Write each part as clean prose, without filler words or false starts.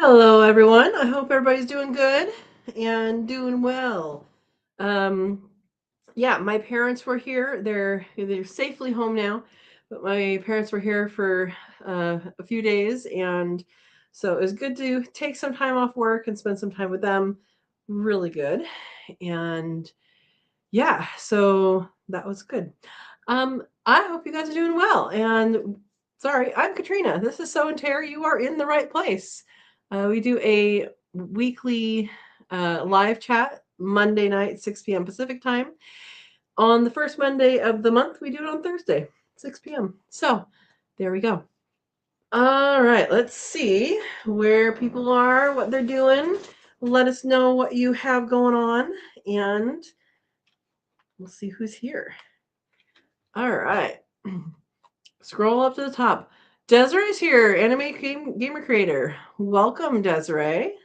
Hello, everyone. I hope everybody's doing good and doing well. Um, yeah, my parents were here. They're safely home now, but my parents were here for a few days, and so it was good to take some time off work and spend some time with them. Really good, and yeah, so that was good. I hope you guys are doing well. And sorry, I'm Katrina. This is Sow and Tare. You are in the right place. We do a weekly live chat Monday night, 6 p.m. Pacific time. On the first Monday of the month, we do it on Thursday, 6 p.m. So there we go. All right, let's see where people are, what they're doing. Let us know what you have going on, and we'll see who's here. All right. Scroll up to the top. Desiree's here, gamer creator. Welcome, Desiree.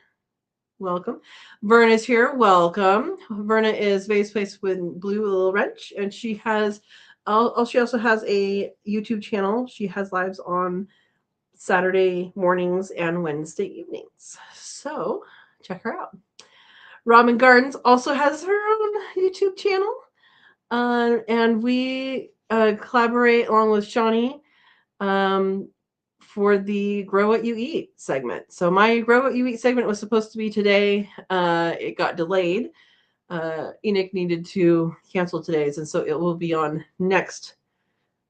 Welcome. Verna's here. Welcome. Verna is Vase Place with Blue Little Wrench, and she also has a YouTube channel. She has lives on Saturday mornings and Wednesday evenings. So check her out. Robin Gardens also has her own YouTube channel, and we collaborate along with Shawnee um, for the Grow What You Eat segment. So my Grow What You Eat segment was supposed to be today. It got delayed. Enoch needed to cancel today's, and so it will be on next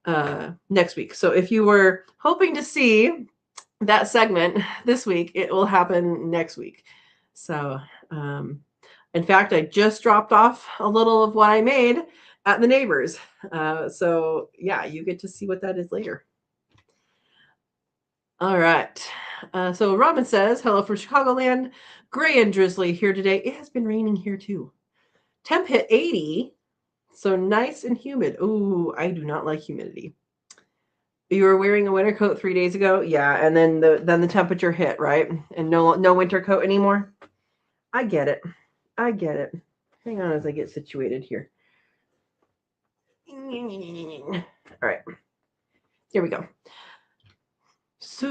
week. So if you were hoping to see that segment this week, it will happen next week. So in fact, I just dropped off a little of what I made at the neighbors. So yeah, you get to see what that is later. All right. So Robin says, hello from Chicagoland. Gray and drizzly here today. It has been raining here too. Temp hit 80. So nice and humid. Ooh, I do not like humidity. You were wearing a winter coat 3 days ago? Yeah, and then the temperature hit, right? And no winter coat anymore? I get it. I get it. Hang on as I get situated here. All right. Here we go. So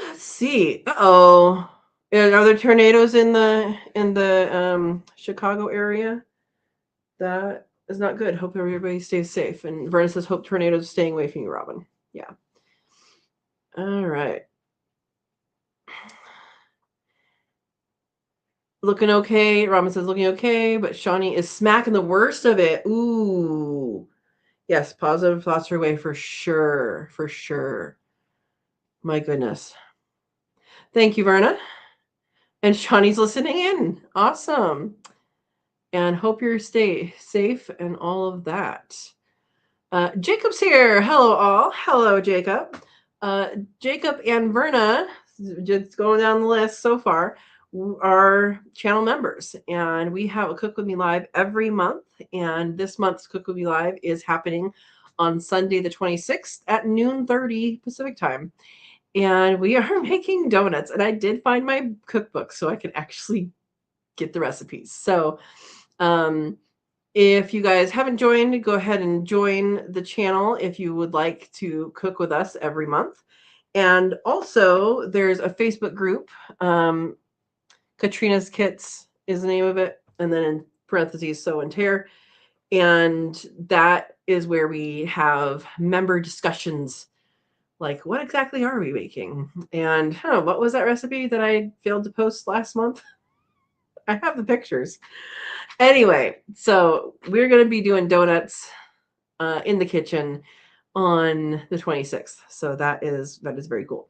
let's see. Uh-oh. Are there tornadoes in the Chicago area? That is not good. Hope everybody stays safe. And Verna says, hope tornadoes staying away from you, Robin. Yeah. All right. Looking okay. Robin says looking okay, but Shawnee is smacking the worst of it. Ooh. Yes, positive thoughts are away for sure. For sure. My goodness. Thank you, Verna. And Shawnee's listening in. Awesome. And hope you stay safe and all of that. Jacob's here. Hello, all. Hello, Jacob. Jacob and Verna, just going down the list so far, are channel members. And we have a Cook With Me Live every month. And this month's Cook With Me Live is happening on Sunday, the 26th at noon 30 Pacific time. And we are making donuts. And I did find my cookbook so I can actually get the recipes. So, if you guys haven't joined, go ahead and join the channel if you would like to cook with us every month. And also, there's a Facebook group. Katrina's Kits is the name of it. And then in parentheses, Sow and Tare. And that is where we have member discussions. Like, what exactly are we making? And what was that recipe that I failed to post last month? I have the pictures. Anyway, so we're going to be doing donuts in the kitchen on the 26th. So that is very cool.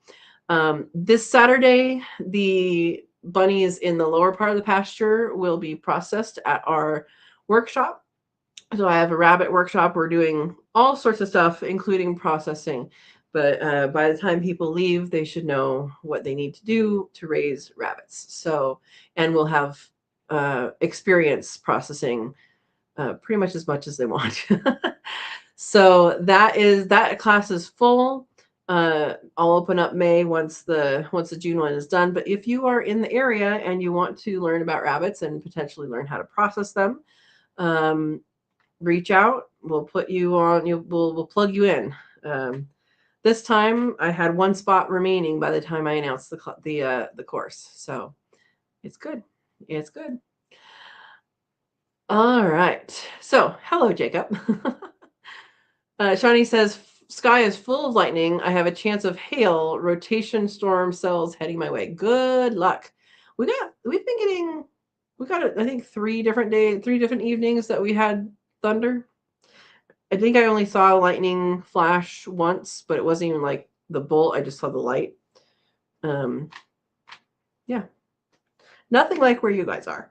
This Saturday, the bunnies in the lower part of the pasture will be processed at our workshop. So I have a rabbit workshop. We're doing all sorts of stuff, including processing. But by the time people leave, they should know what they need to do to raise rabbits. So, and we'll have experience processing pretty much as much as they want. So that class is full. I'll open up May once the June one is done. But if you are in the area and you want to learn about rabbits and potentially learn how to process them, reach out. We'll put you on. We'll plug you in. This time I had one spot remaining by the time I announced the course. So it's good. It's good. All right. So hello, Jacob. Shawnee says, sky is full of lightning. I have a chance of hail. Rotation storm cells heading my way. Good luck. We got I think 3 different evenings that we had thunder. I think I only saw a lightning flash once, but it wasn't even like the bolt. I just saw the light. Yeah. Nothing like where you guys are.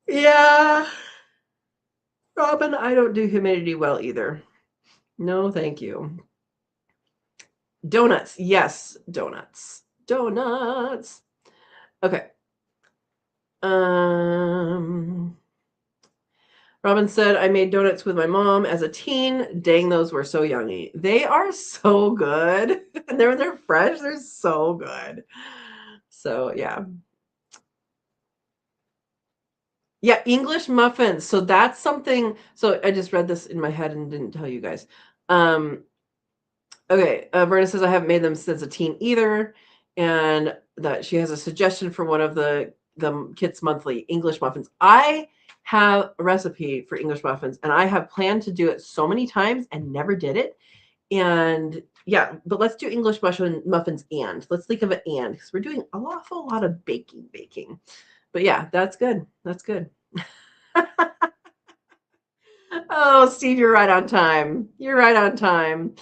Yeah. Robin, I don't do humidity well either. No, thank you. Donuts. Yes, donuts. Donuts. Okay. Robin said, I made donuts with my mom as a teen. Dang, those were so yummy. They are so good. And they're fresh. They're so good. So, yeah. Yeah, English muffins. So that's something. So I just read this in my head and didn't tell you guys. Okay, Verna says I haven't made them since a teen either, and that she has a suggestion for one of the Kits Monthly English muffins. I have a recipe for English muffins, and I have planned to do it so many times and never did it. And yeah, but let's do English muffins and let's think of it and because we're doing an awful lot of baking. But yeah, that's good. That's good. Oh, Steve, you're right on time. You're right on time.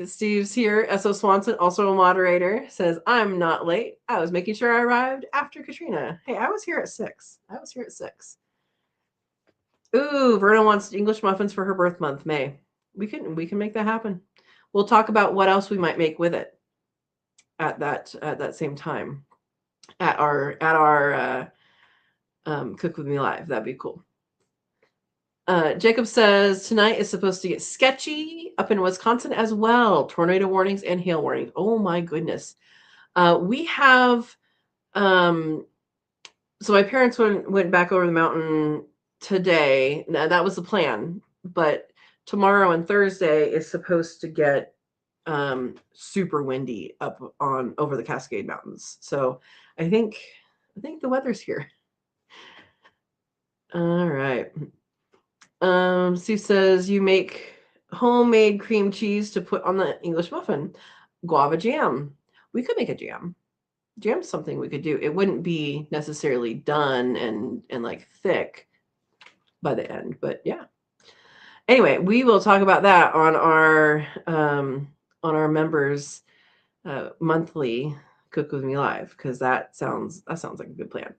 Steve's here. S.O. Swanson, also a moderator, says, I'm not late. I was making sure I arrived after Katrina. Hey, I was here at 6. Ooh, Verna wants English muffins for her birth month, May. We can make that happen. We'll talk about what else we might make with it at that same time at our Cook With Me Live. That'd be cool. Jacob says tonight is supposed to get sketchy up in Wisconsin as well. Tornado warnings and hail warnings. Oh my goodness. We have so my parents went back over the mountain today. Now, that was the plan, but tomorrow and Thursday is supposed to get super windy up on over the Cascade Mountains. So I think the weather's here. All right. Steve says you make homemade cream cheese to put on the English muffin. Guava jam. We could make a jam. Jam's something we could do. It wouldn't be necessarily done and like thick by the end, but yeah. Anyway, we will talk about that on our members monthly Cook With Me Live because that sounds like a good plan.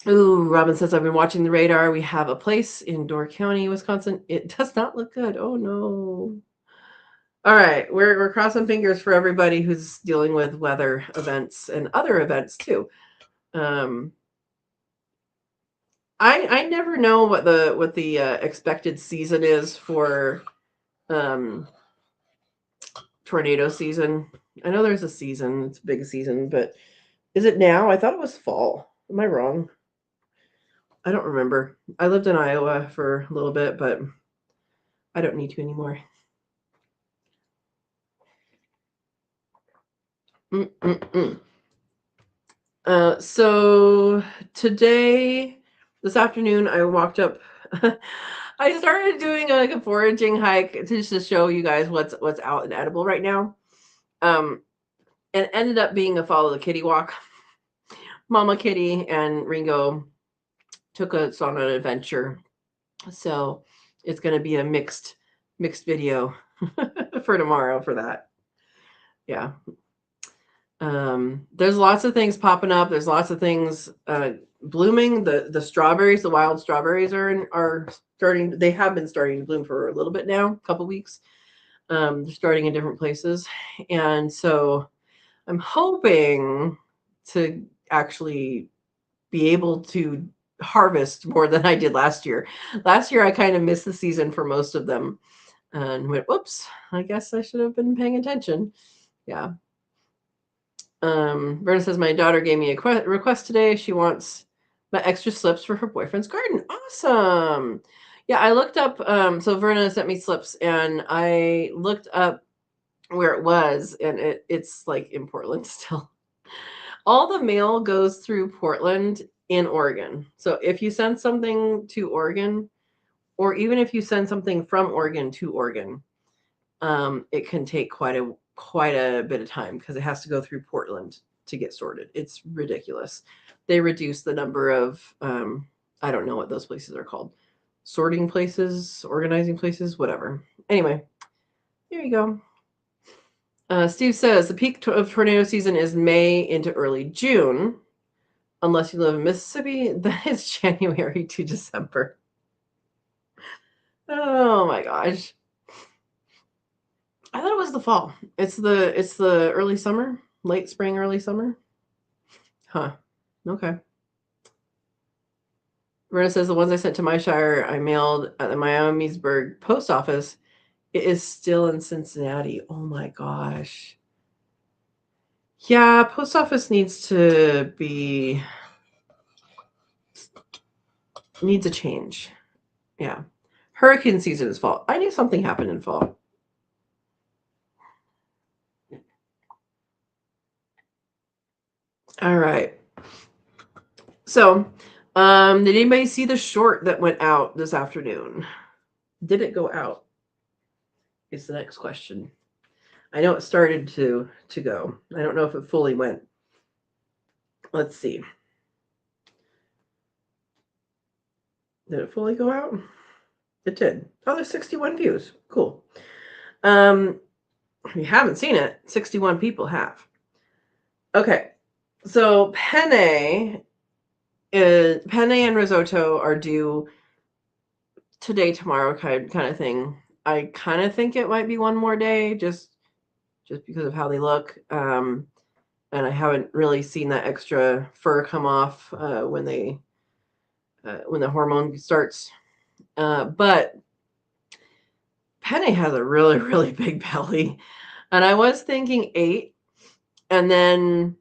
Ooh, Robin says, I've been watching the radar. We have a place in Door County, Wisconsin. It does not look good. Oh, no. All right. We're crossing fingers for everybody who's dealing with weather events and other events, too. I never know what the expected season is for tornado season. I know there's a season. It's a big season, but is it now? I thought it was fall. Am I wrong? I don't remember. I lived in Iowa for a little bit, but I don't need to anymore. So today, this afternoon, I walked up. I started doing a foraging hike just to show you guys what's out and edible right now. And ended up being a follow the kitty walk. Mama Kitty and Ringo took us on an adventure. So it's going to be a mixed video for tomorrow for that. Yeah. There's lots of things popping up. There's lots of things blooming. The strawberries, the wild strawberries are starting. They have been starting to bloom for a little bit now, a couple weeks. They're starting in different places, and so I'm hoping to actually be able to harvest more than I did last year. Last year, I kind of missed the season for most of them and went, whoops, I guess I should have been paying attention. Yeah. Verna says, my daughter gave me a request today. She wants my extra slips for her boyfriend's garden. Awesome. Yeah, I looked up, so Verna sent me slips, and I looked up where it was, and it's like in Portland still. All the mail goes through Portland in Oregon. So if you send something to Oregon, or even if you send something from Oregon to Oregon, it can take quite a bit of time because it has to go through Portland to get sorted. It's ridiculous. They reduce the number of I don't know what those places are called. Sorting places, organizing places, whatever. Anyway, there you go. Steve says the peak of tornado season is May into early June, unless you live in Mississippi. That is January to December. Oh my gosh. I thought it was the fall. It's the early summer, late spring, early summer. Huh. Okay. Rena says the ones I sent to my shire I mailed at the Miamisburg post office. It is still in Cincinnati. Oh my gosh. Yeah, post office needs a change. Yeah. Hurricane season is fall. I knew something happened in fall. All right. So, did anybody see the short that went out this afternoon? Did it go out? Is the next question. I know it started to go. I don't know if it fully went. Let's see. Did it fully go out? It did. Oh, there's 61 views. Cool. If you haven't seen it, 61 people have. Okay. So penne and risotto are due today, tomorrow kind of thing. I kind of think it might be one more day just because of how they look. And I haven't really seen that extra fur come off when the hormone starts. But Penny has a really, really big belly. And I was thinking 8. And then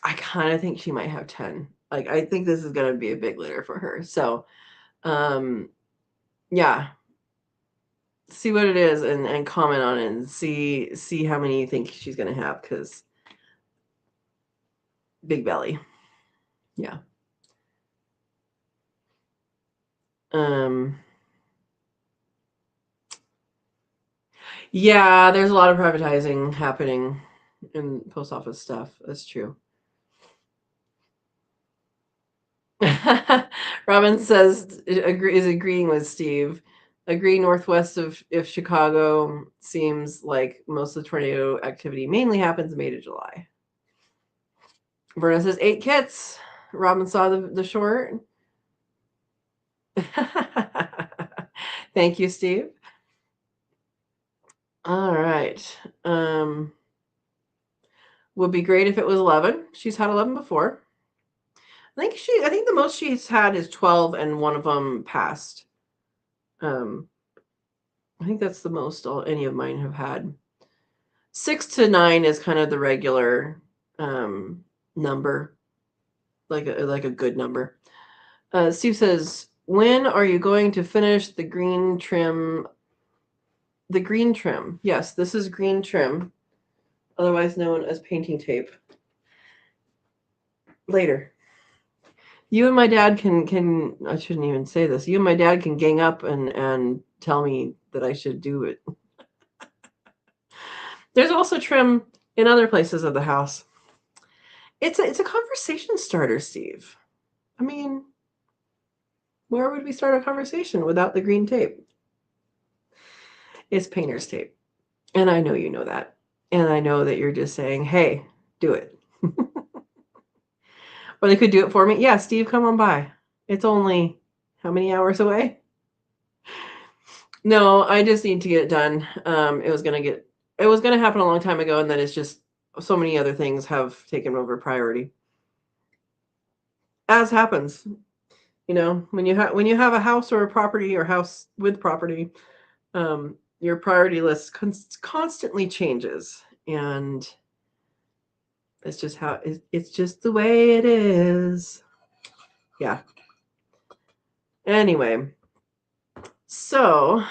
I kind of think she might have 10. Like, I think this is going to be a big litter for her. So, yeah. See what it is and comment on it and see how many you think she's going to have because big belly. Yeah. Yeah, there's a lot of privatizing happening in post office stuff. That's true. Robin says is agreeing with Steve. Agree northwest of if Chicago seems like most of the tornado activity mainly happens May to July. Verna says 8 kits. Robin saw the short. Thank you, Steve. All right. Would be great if it was 11. She's had 11 before. I think the most she's had is 12 and one of them passed. I think that's the most any of mine have had. 6 to 9 is kind of the regular number, like a good number. Steve says, when are you going to finish the green trim? The green trim. Yes, this is green trim, otherwise known as painting tape. Later. You and my dad can I shouldn't even say this. You and my dad can gang up and tell me that I should do it. There's also trim in other places of the house. It's a conversation starter, Steve. I mean, where would we start a conversation without the green tape? It's painter's tape. And I know you know that. And I know that you're just saying, hey, do it. Or they could do it for me. Yeah, Steve, come on by. It's only how many hours away? No, I just need to get it done. It was gonna happen a long time ago, and then it's just so many other things have taken over priority. As happens, when you have a house or a property or house with property, your priority list constantly changes, and it's just it's just the way it is. Yeah. Anyway, So,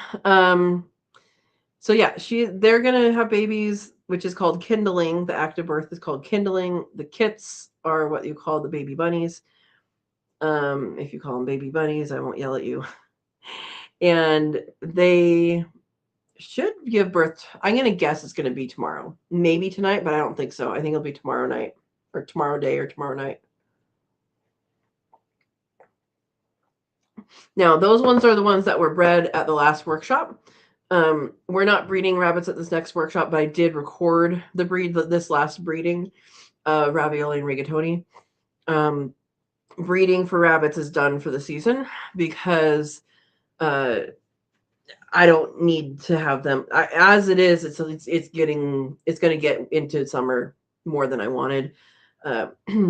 yeah, they're gonna have babies, which is called kindling. The act of birth is called kindling. The kits are what you call the baby bunnies. If you call them baby bunnies, I won't yell at you. And they should give birth. I'm gonna guess it's gonna be tomorrow, maybe tonight, but I don't think so. I think it'll be tomorrow night, or tomorrow day, or tomorrow night. Now, those ones are the ones that were bred at the last workshop. We're not breeding rabbits at this next workshop, but I did record the breed, this last breeding, ravioli and rigatoni. Breeding for rabbits is done for the season because I don't need to have them. As it is, it's going to get into summer more than I wanted,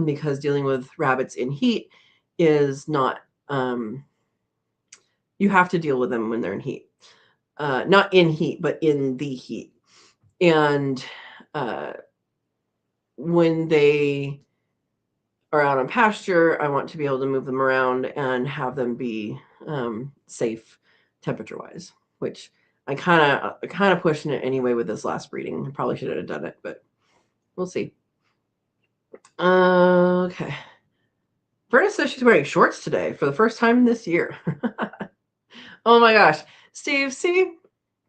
because dealing with rabbits in heat is not. You have to deal with them when they're in heat. Not in heat, but in the heat. And when they are out on pasture, I want to be able to move them around and have them be safe temperature wise, which I kind of pushing it anyway with this last breeding. I probably should have done it, but we'll see. Okay. Berta says she's wearing shorts today for the first time this year. Oh my gosh. Steve, see?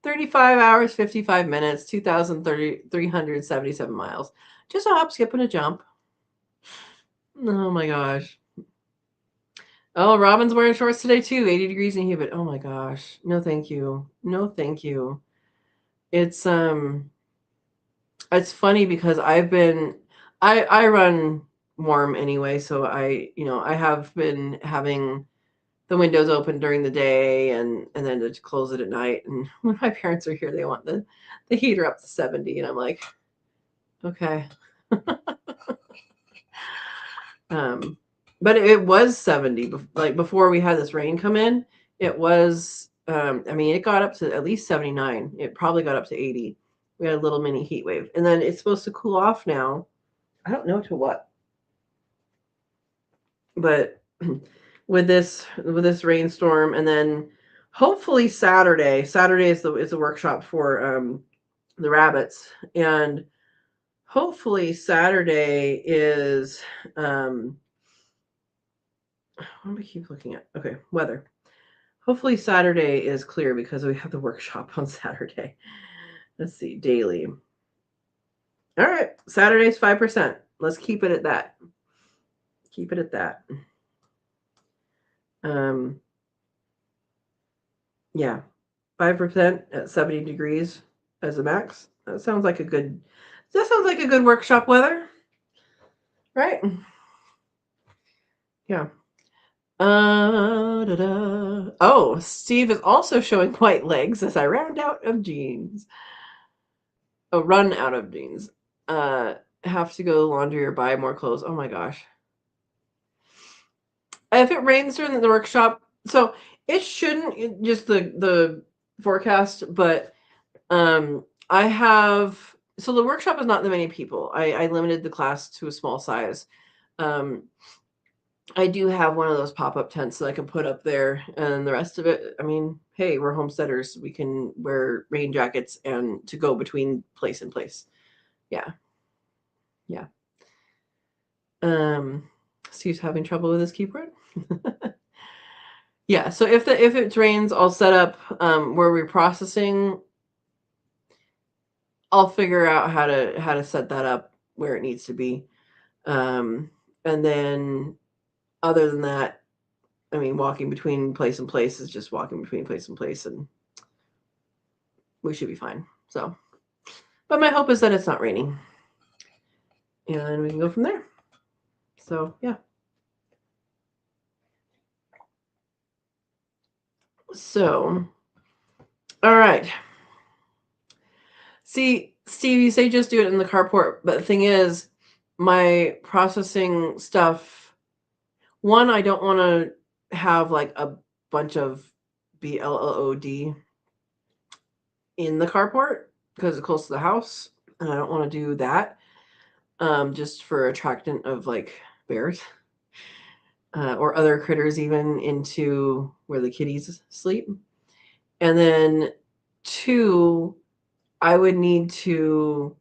35 hours, 55 minutes, 2,377 miles. Just a hop, skip, and a jump. Oh my gosh. Oh, Robin's wearing shorts today too. 80 degrees and humid. Oh my gosh. No, thank you. No, thank you. It's funny because I run warm anyway, so I have been having the windows open during the day and then to close it at night. And when my parents are here, they want the heater up to 70, and I'm like, okay. But it was 70, like before we had this rain come in. It was, it got up to at least 79. It probably got up to 80. We had a little mini heat wave, and then it's supposed to cool off now. I don't know to what, but with this rainstorm, and then hopefully Saturday is the workshop for the rabbits, and hopefully Saturday is what do we keep looking at? Okay, weather. Hopefully Saturday is clear because we have the workshop on Saturday. Let's see, daily. All right, Saturday's 5%. Let's keep it at that. Keep it at that. Yeah, 5% at 70 degrees as a max. That sounds like a good workshop weather, right? Yeah. Oh, Steve is also showing white legs as I round out of jeans. Oh, run out of jeans. Have to go laundry or buy more clothes. Oh my gosh. If it rains during the workshop, so it shouldn't, just the forecast, but I have, so the workshop is not that many people. I limited the class to a small size. I do have one of those pop-up tents that I can put up there, and the rest of it, hey, we're homesteaders. We can wear rain jackets and to go between place and place. Yeah. Yeah. Steve's having trouble with his keyboard. Yeah, so if it rains, I'll set up where we're processing. I'll figure out how to set that up where it needs to be. And then other than that, walking between place and place is just walking between place and place, and we should be fine. So, but my hope is that it's not raining, and we can go from there. So, yeah. So, all right. See, Steve, you say just do it in the carport, but the thing is, my processing stuff, one, I don't want to have like a bunch of BLOD in the carport because it's close to the house, and I don't want to do that just for attractant of like bears or other critters even into where the kitties sleep. And then 2, I would need to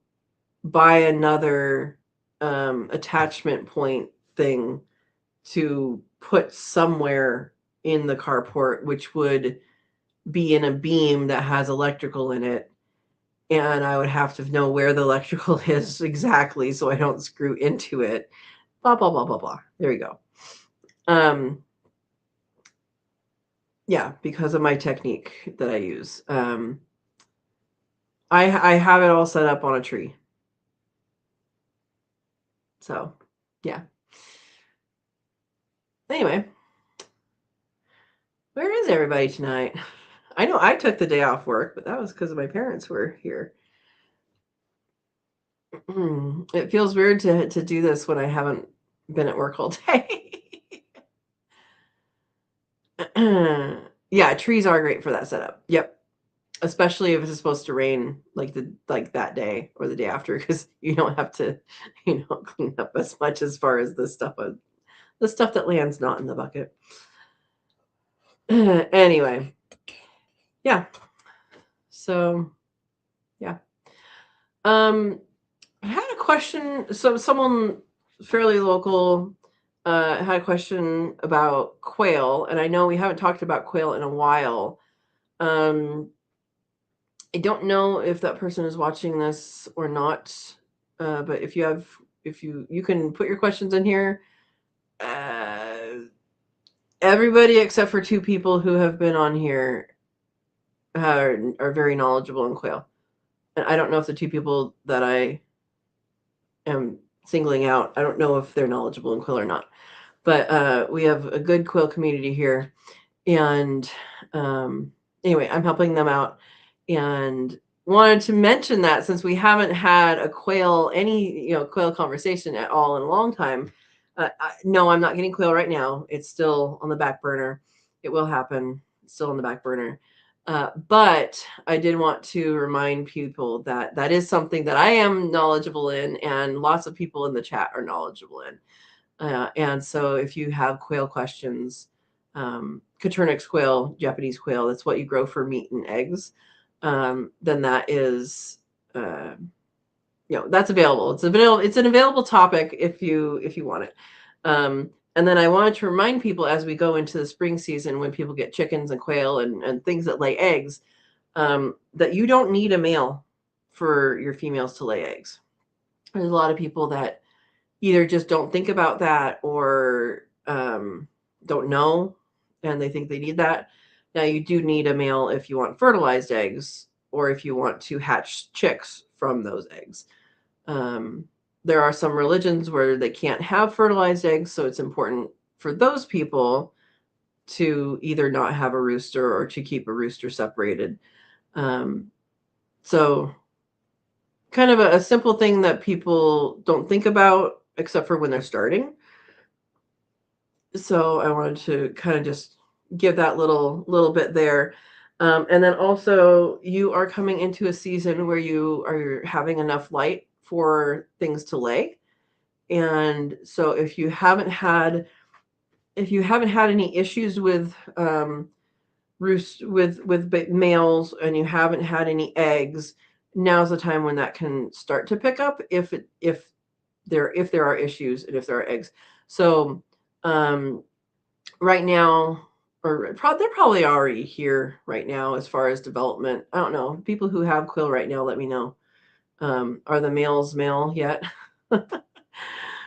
buy another attachment point thing to put somewhere in the carport, which would be in a beam that has electrical in it. And I would have to know where the electrical is exactly so I don't screw into it. Blah, blah, blah, blah, blah. There you go. Yeah, because of my technique that I use. I have it all set up on a tree. So, yeah. Anyway, where is everybody tonight? I know I took the day off work, but that was because my parents were here. It feels weird to do this when I haven't been at work all day. Yeah, trees are great for that setup. Yep. Especially if it's supposed to rain like that day or the day after, because you don't have to, clean up as much as far as the stuff that lands not in the bucket. Anyway, yeah. So yeah. I had a question. So someone fairly local had a question about quail, and I know we haven't talked about quail in a while. Um, I don't know if that person is watching this or not, but if you can put your questions in here. Everybody except for 2 people who have been on here are very knowledgeable in quail. And I don't know if the 2 people that I am singling out, I don't know if they're knowledgeable in quail or not. But we have a good quail community here. And anyway, I'm helping them out and wanted to mention that since we haven't had a quail conversation at all in a long time. No, I'm not getting quail right now. It's still on the back burner. It will happen. It's still on the back burner. But I did want to remind people that that is something that I am knowledgeable in, and lots of people in the chat are knowledgeable in. And so if you have quail questions, Caturnix quail, Japanese quail, that's what you grow for meat and eggs, then that is, that's available. It's an available topic if you want it. And then I wanted to remind people as we go into the spring season, when people get chickens and quail and things that lay eggs, that you don't need a male for your females to lay eggs. There's a lot of people that either just don't think about that or don't know, and they think they need that. Now, you do need a male if you want fertilized eggs or if you want to hatch chicks from those eggs. There are some religions where they can't have fertilized eggs, so it's important for those people to either not have a rooster or to keep a rooster separated. So kind of a simple thing that people don't think about except for when they're starting. So I wanted to kind of just give that little bit there. And then also, you are coming into a season where you are having enough light for things to lay. And so if you haven't had any issues with with males, and you haven't had any eggs, now's the time when that can start to pick up if there are issues and if there are eggs. So right now, or they're probably already here right now as far as development. I don't know. People who have quail right now, let me know. Are the males male yet?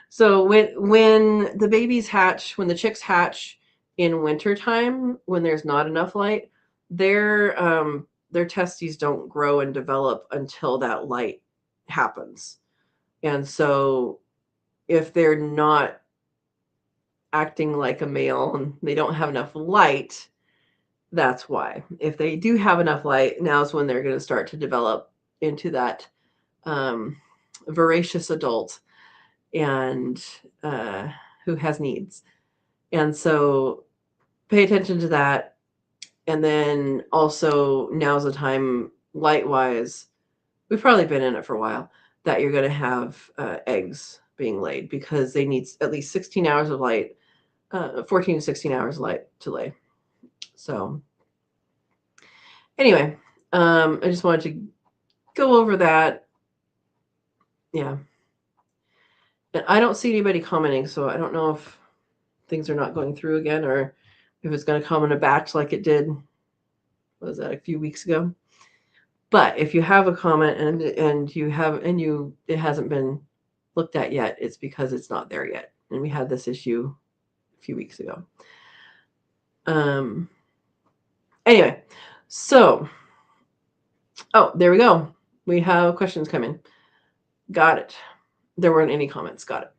So when the babies hatch, when the chicks hatch in wintertime, when there's not enough light, their testes don't grow and develop until that light happens. And so if they're not acting like a male and they don't have enough light, that's why. If they do have enough light, now's when they're going to start to develop into that voracious adult and who has needs. And so pay attention to that. And then also, now's the time, light wise, we've probably been in it for a while, that you're going to have eggs being laid, because they need at least 16 hours of light, 14 to 16 hours of light to lay. So Anyway, I just wanted to go over that. Yeah. And I don't see anybody commenting, so I don't know if things are not going through again or if it's going to come in a batch like it did, what was that, a few weeks ago? But if you have a comment and it hasn't been looked at yet, it's because it's not there yet. And we had this issue a few weeks ago. Anyway, so there we go. We have questions coming. Got it. There weren't any comments. Got it.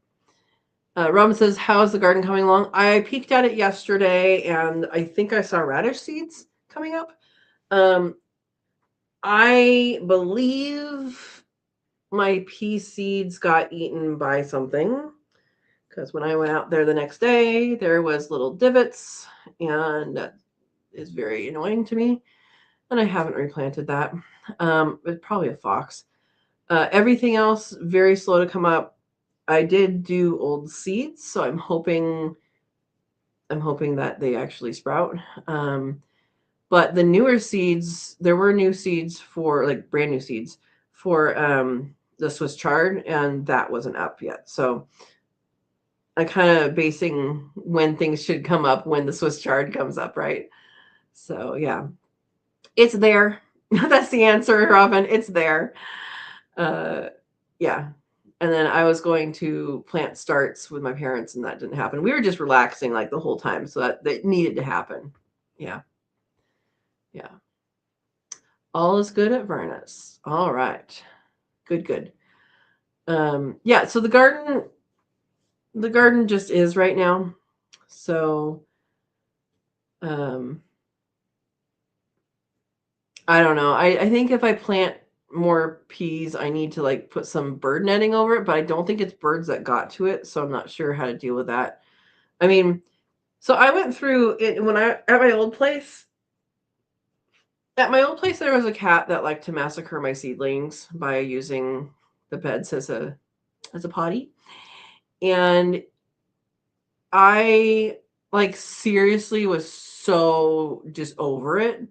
Robin says, how is the garden coming along? I peeked at it yesterday, and I think I saw radish seeds coming up. I believe my pea seeds got eaten by something, because when I went out there the next day, there was little divots, and that is very annoying to me, and I haven't replanted that. It's probably a fox. Everything else, very slow to come up. I did do old seeds, so I'm hoping that they actually sprout. But the newer seeds, there were new seeds for, like, brand new seeds for the Swiss chard, and that wasn't up yet. So I'm kind of basing when things should come up when the Swiss chard comes up, right? So yeah, it's there. That's the answer, Robin. It's there. Yeah. And then I was going to plant starts with my parents, and that didn't happen. We were just relaxing like the whole time, so that needed to happen. Yeah. Yeah. All is good at Vernus. All right. Good. Yeah, so the garden just is right now. So I don't know. I think if I plant more peas, I need to like put some bird netting over it, but I don't think it's birds that got to it, so I'm not sure how to deal with that. I mean, so I went through it when I at my old place. At my old place, there was a cat that liked to massacre my seedlings by using the beds as a potty. And I like seriously was so just over it.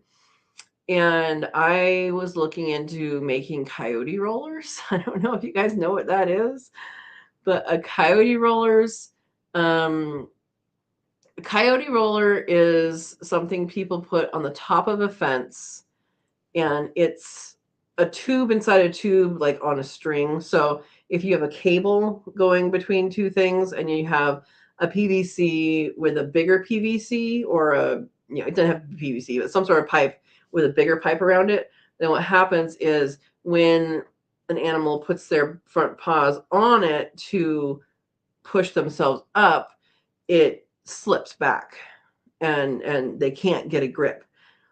And I was looking into making coyote rollers. I don't know if you guys know what that is, but a coyote roller is something people put on the top of a fence, and it's a tube inside a tube, like on a string. So if you have a cable going between two things and you have a PVC with a bigger PVC, or it doesn't have PVC, but some sort of pipe with a bigger pipe around it, then what happens is when an animal puts their front paws on it to push themselves up, it slips back and they can't get a grip.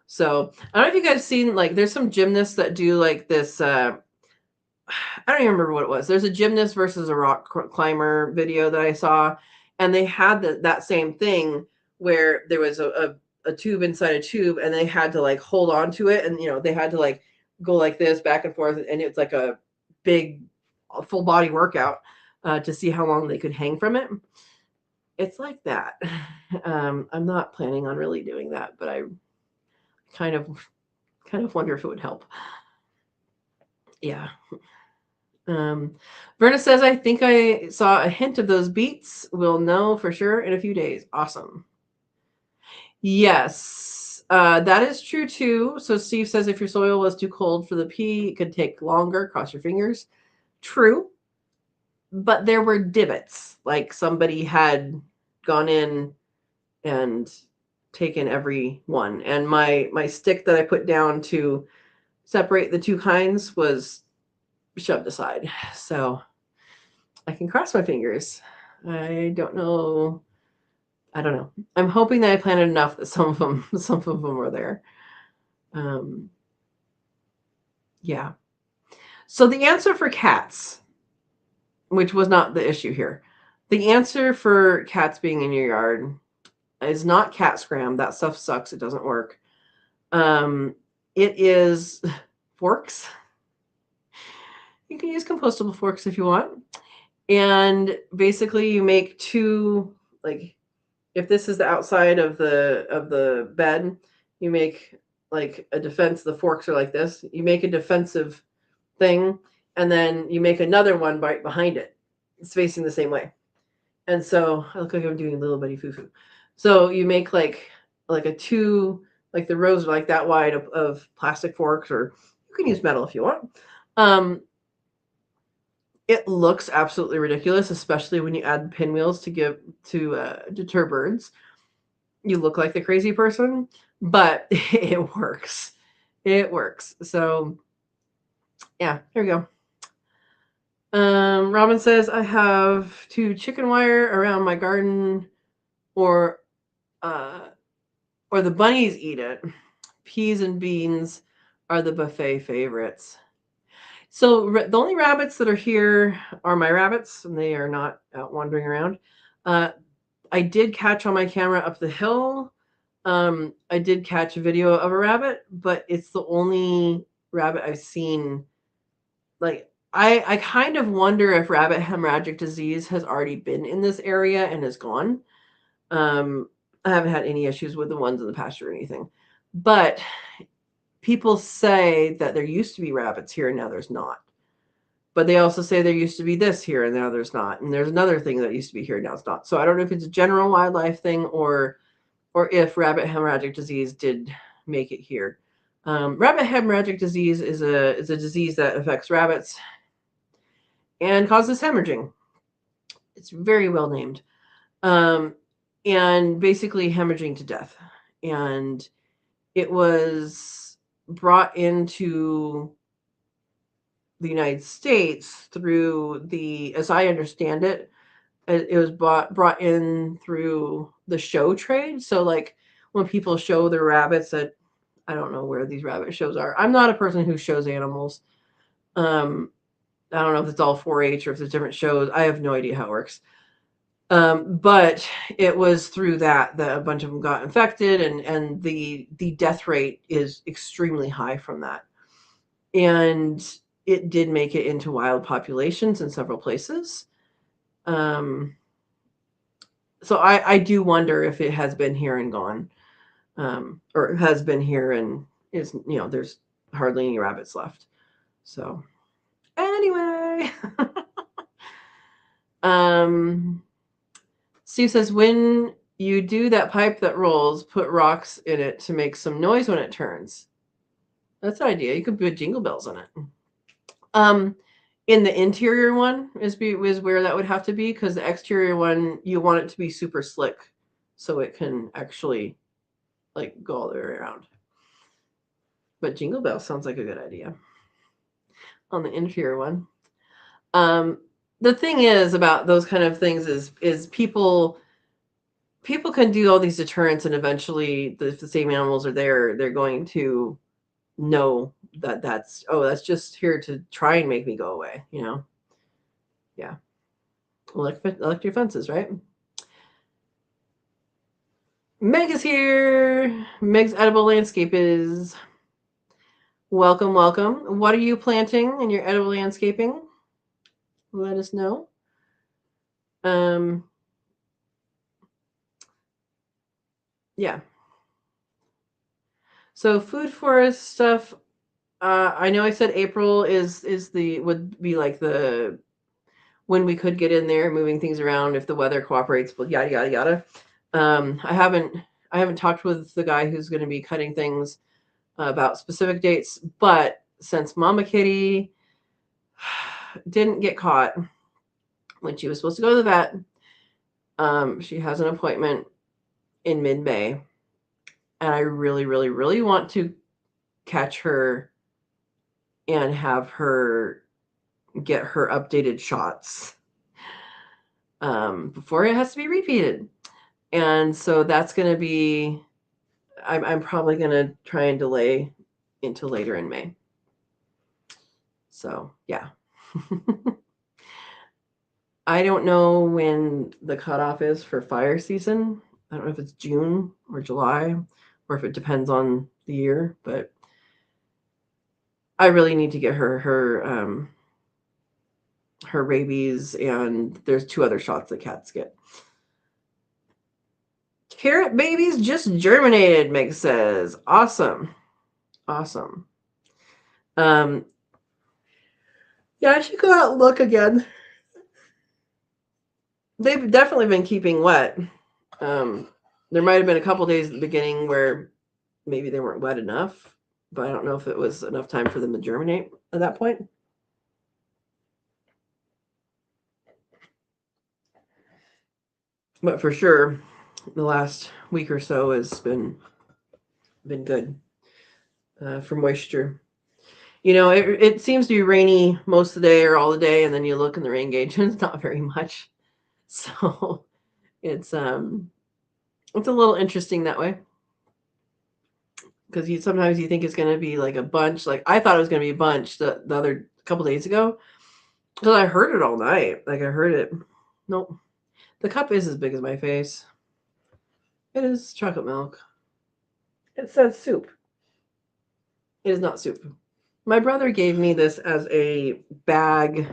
So I don't know if you guys seen, like, there's some gymnasts that do like this. I don't even remember what it was. There's a gymnast versus a rock climber video that I saw, and they had that same thing where there was a tube inside a tube, and they had to like hold on to it, and they had to like go like this back and forth, and it's like a big full body workout to see how long they could hang from it. It's like that. I'm not planning on really doing that, but I kind of wonder if it would help. Yeah. Verna says, I think I saw a hint of those beets. We'll know for sure in a few days. Awesome. Yes, that is true too. So Steve says, if your soil was too cold for the pea, it could take longer. Cross your fingers. True. But there were divots. Like somebody had gone in and taken every one. And my stick that I put down to separate the two kinds was shoved aside. So I can cross my fingers. I don't know. I'm hoping that I planted enough that some of them were there. Yeah. So the answer for cats, which was not the issue here, the answer for cats being in your yard is not cat scram. That stuff sucks. It doesn't work. It is forks. You can use compostable forks if you want. And basically you make two, like, if this is the outside of the bed, you make like a defense. The forks are like this. You make a defensive thing, and then you make another one right behind it. It's facing the same way. And so I look like I'm doing a little bitty foo-foo. So you make like a two, like the rows are like that wide of plastic forks, or you can use metal if you want. It looks absolutely ridiculous, especially when you add pinwheels to deter birds. You look like the crazy person, but it works. It works. So yeah, here we go. Robin says, I have to chicken wire around my garden, or the bunnies eat it. Peas and beans are the buffet favorites. So the only rabbits that are here are my rabbits, and they are not out wandering around. I did catch on my camera up the hill. I did catch a video of a rabbit, but it's the only rabbit I've seen. Like, I kind of wonder if rabbit hemorrhagic disease has already been in this area and is gone. I haven't had any issues with the ones in the pasture or anything, but people say that there used to be rabbits here and now there's not. But they also say there used to be this here and now there's not. And there's another thing that used to be here and now it's not. So I don't know if it's a general wildlife thing or if rabbit hemorrhagic disease did make it here. Rabbit hemorrhagic disease is a disease that affects rabbits and causes hemorrhaging. It's very well named. And basically hemorrhaging to death. And it was brought into the United States through as I understand it, it was brought in through the show trade. So like when people show their rabbits at, I don't know where these rabbit shows are. I'm not a person who shows animals. I don't know if it's all 4-H or if it's different shows. I have no idea how it works. But it was through that a bunch of them got infected, and the death rate is extremely high from that. And it did make it into wild populations in several places. So I do wonder if it has been here and gone, or it has been here and is, there's hardly any rabbits left. So anyway, Steve says, when you do that pipe that rolls, put rocks in it to make some noise when it turns. That's an idea. You could put jingle bells in it. In the interior one is where that would have to be, because the exterior one, you want it to be super slick so it can actually like go all the way around. But jingle bells sounds like a good idea on the interior one. The thing is about those kind of things is people can do all these deterrents, and eventually if the same animals are there, they're going to know that that's just here to try and make me go away, Yeah. Electric fences, right? Meg is here. Meg's Edible Landscape is. Welcome. What are you planting in your edible landscaping? Let us know. Yeah. So food forest stuff. I know I said April would be like the when we could get in there, moving things around if the weather cooperates, but yada yada yada. I haven't talked with the guy who's going to be cutting things about specific dates, but since Mama Kitty didn't get caught when she was supposed to go to the vet, she has an appointment in mid-May, and I really, really, really want to catch her and have her get her updated shots before it has to be repeated. And so that's going to be, I'm probably going to try and delay into later in May. So yeah. I don't know when the cutoff is for fire season. I don't know if it's June or July, or if it depends on the year, but I really need to get her rabies, and there's 2 other shots that cats get. Carrot babies just germinated, Meg says. Awesome. Awesome. Yeah, I should go out and look again. They've definitely been keeping wet. There might have been a couple days at the beginning where maybe they weren't wet enough, but I don't know if it was enough time for them to germinate at that point. But for sure, the last week or so has been good for moisture. You know, it seems to be rainy most of the day or all the day, and then you look in the rain gauge and it's not very much. So it's a little interesting that way because sometimes you think it's going to be like a bunch. Like I thought it was going to be a bunch the other couple days ago because I heard it all night. Like I heard it. Nope, the cup is as big as my face. It is chocolate milk. It says soup. It is not soup. My brother gave me this as a bag,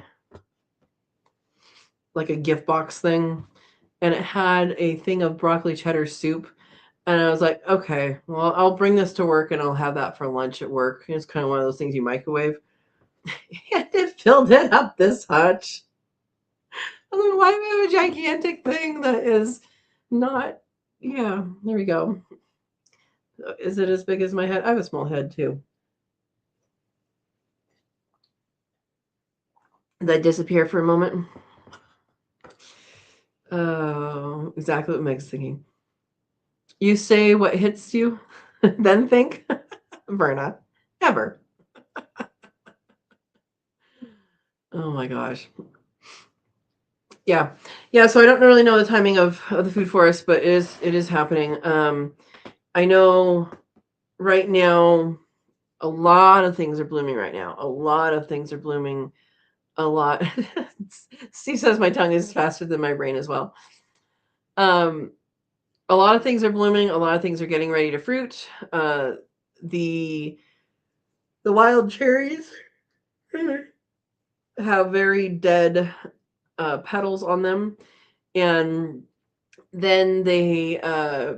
like a gift box thing, and it had a thing of broccoli cheddar soup. And I was like, okay, well, I'll bring this to work and I'll have that for lunch at work. It's kind of one of those things you microwave. And it filled it up this much. I was like, why do we have a gigantic thing that is not? Yeah, there we go. Is it as big as my head? I have a small head too. Did I disappear for a moment? Oh, exactly what Meg's thinking. You say what hits you, then think. Verna, never. Oh my gosh. Yeah, yeah. So I don't really know the timing of the food forest, but it is happening. I know right now a lot of things are blooming right now. A lot of things are blooming. A lot. Steve says my tongue is faster than my brain as well. Um, a lot of things are blooming. A lot of things are getting ready to fruit. The wild cherries have very dead petals on them, and then they're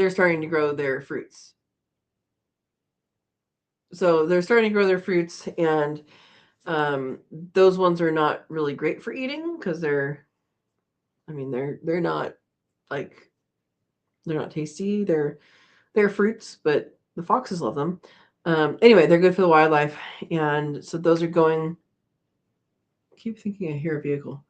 starting to grow their fruits. So they're starting to grow their fruits, and those ones are not really great for eating because I mean, they're not like they're not tasty. They're fruits, but the foxes love them. Anyway, they're good for the wildlife, and so those are going. I keep thinking I hear a vehicle.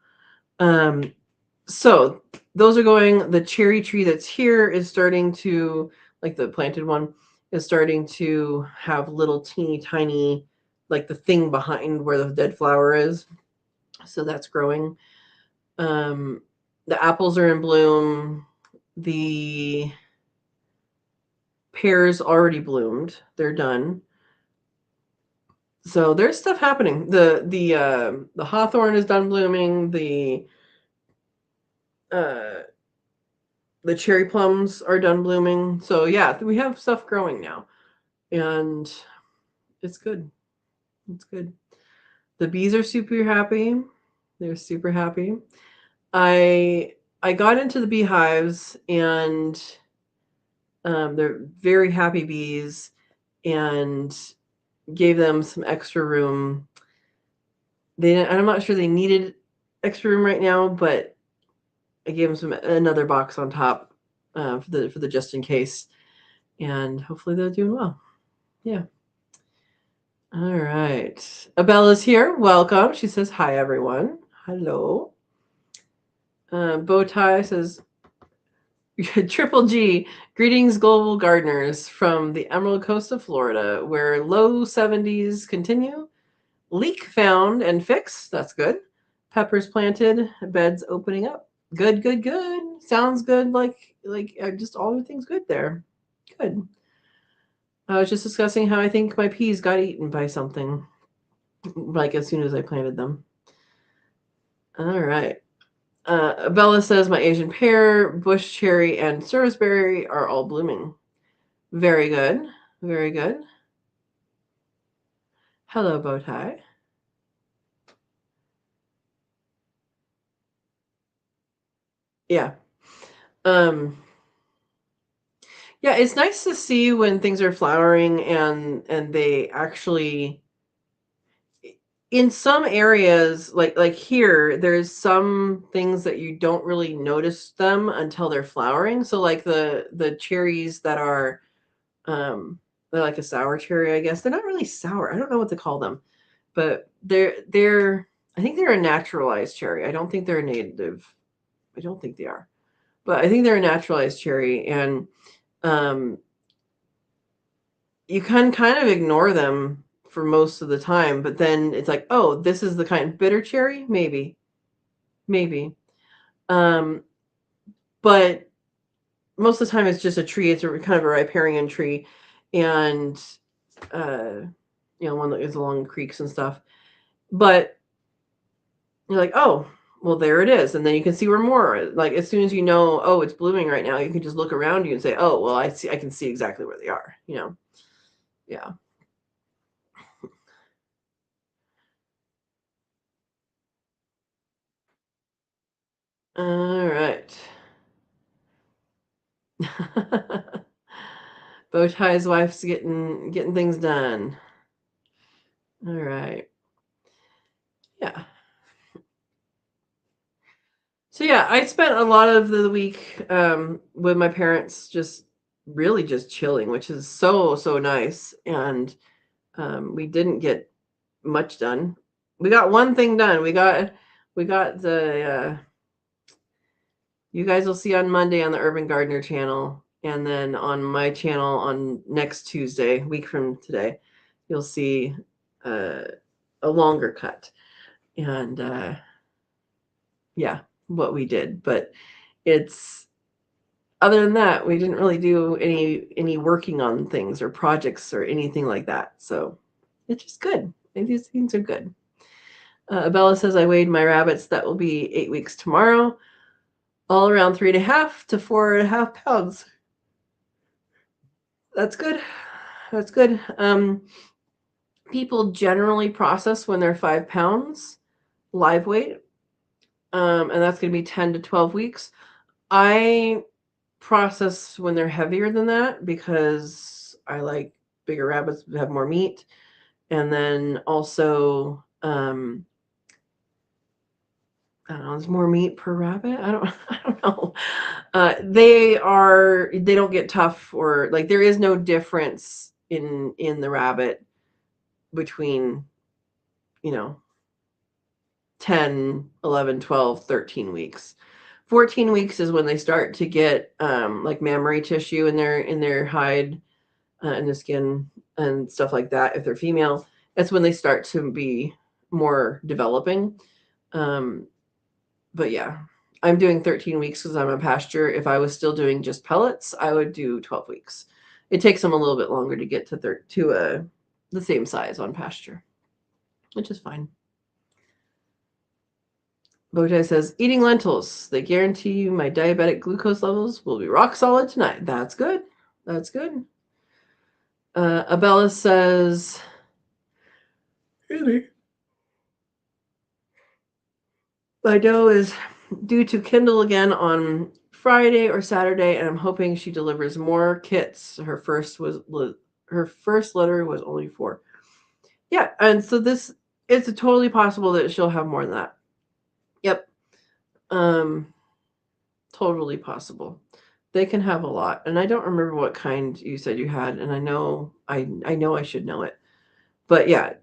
So those are going. The cherry tree that's here is starting to, like the planted one, is starting to have little teeny tiny, like the thing behind where the dead flower is. So that's growing. The apples are in bloom. The pears already bloomed. They're done. So there's stuff happening. The hawthorn is done blooming. Uh, the cherry plums are done blooming. So yeah, we have stuff growing now, and it's good. It's good. The bees are super happy. They're super happy. I got into the beehives, and they're very happy bees, and gave them some extra room. I'm not sure they needed extra room right now, but I gave them another box on top for the just in case, and hopefully they're doing well. Yeah. All right. Abella's here. Welcome. She says hi, everyone. Hello. Bowtie says Triple G, greetings, global gardeners from the Emerald Coast of Florida, where low 70s continue. Leak found and fixed. That's good. Peppers planted. Beds opening up. Good, good, good. Sounds good. Like just all the things good there. Good. I was just discussing how I think my peas got eaten by something, like as soon as I planted them. All right. Bella says my Asian pear, bush cherry, and serviceberry are all blooming. Very good. Very good. Hello, Bowtie. Yeah. Um, Yeah, it's nice to see when things are flowering and they actually in some areas, like here, there's some things that you don't really notice them until they're flowering. So like the cherries that are they're like a sour cherry, I guess. They're not really sour. I don't know what to call them, but they're I think they're a naturalized cherry. I don't think they're a native. I don't think they are. But I think they're a naturalized cherry and um you can kind of ignore them for most of the time, but then it's like, "Oh, this is the kind bitter cherry? Maybe. Maybe." Um, but most of the time it's just a tree. It's a kind of a riparian tree, and uh, one that is along creeks and stuff. But you're like, oh, well, there it is, and then you can see where more. Like as soon as you know, oh, it's blooming right now, you can just look around you and say, oh, well, I can see exactly where they are. Yeah. All right. Bowtie's wife's getting things done. All right. Yeah. So yeah, I spent a lot of the week with my parents, just really just chilling, which is so nice. And we didn't get much done. We got one thing done. We got the you guys will see on Monday on the Urban Gardener channel, and then on my channel on next Tuesday, week from today, you'll see uh, a longer cut. And yeah, what we did. But it's other than that, we didn't really do any working on things or projects or anything like that. So it's just good. These things are good. Bella says I weighed my rabbits. That will be 8 weeks tomorrow. All around 3.5 to 4.5 pounds. That's good. That's good. People generally process when they're 5 pounds live weight, and that's going to be 10 to 12 weeks. I process when they're heavier than that because I like bigger rabbits that have more meat. And then also, I don't know, there's more meat per rabbit. I don't, I don't know. They don't get tough or like there is no difference in the rabbit between, you know, 10, 11, 12, 13 weeks. 14 weeks is when they start to get like mammary tissue in their hide and the skin and stuff like that. If they're female, that's when they start to be more developing. Um, but yeah, I'm doing 13 weeks because I'm a pasture. If I was still doing just pellets, I would do 12 weeks. It takes them a little bit longer to get to the same size on pasture, which is fine. Bojai says, eating lentils. They guarantee you my diabetic glucose levels will be rock solid tonight. That's good. That's good. Abella says, really? My dough is due to Kindle again on Friday or Saturday, and I'm hoping she delivers more kits. Her first letter was only 4. Yeah, and so this it's totally possible that she'll have more than that. Yep. Um Totally possible. They can have a lot. And I don't remember what kind you said you had, and I know I should know it. But yeah,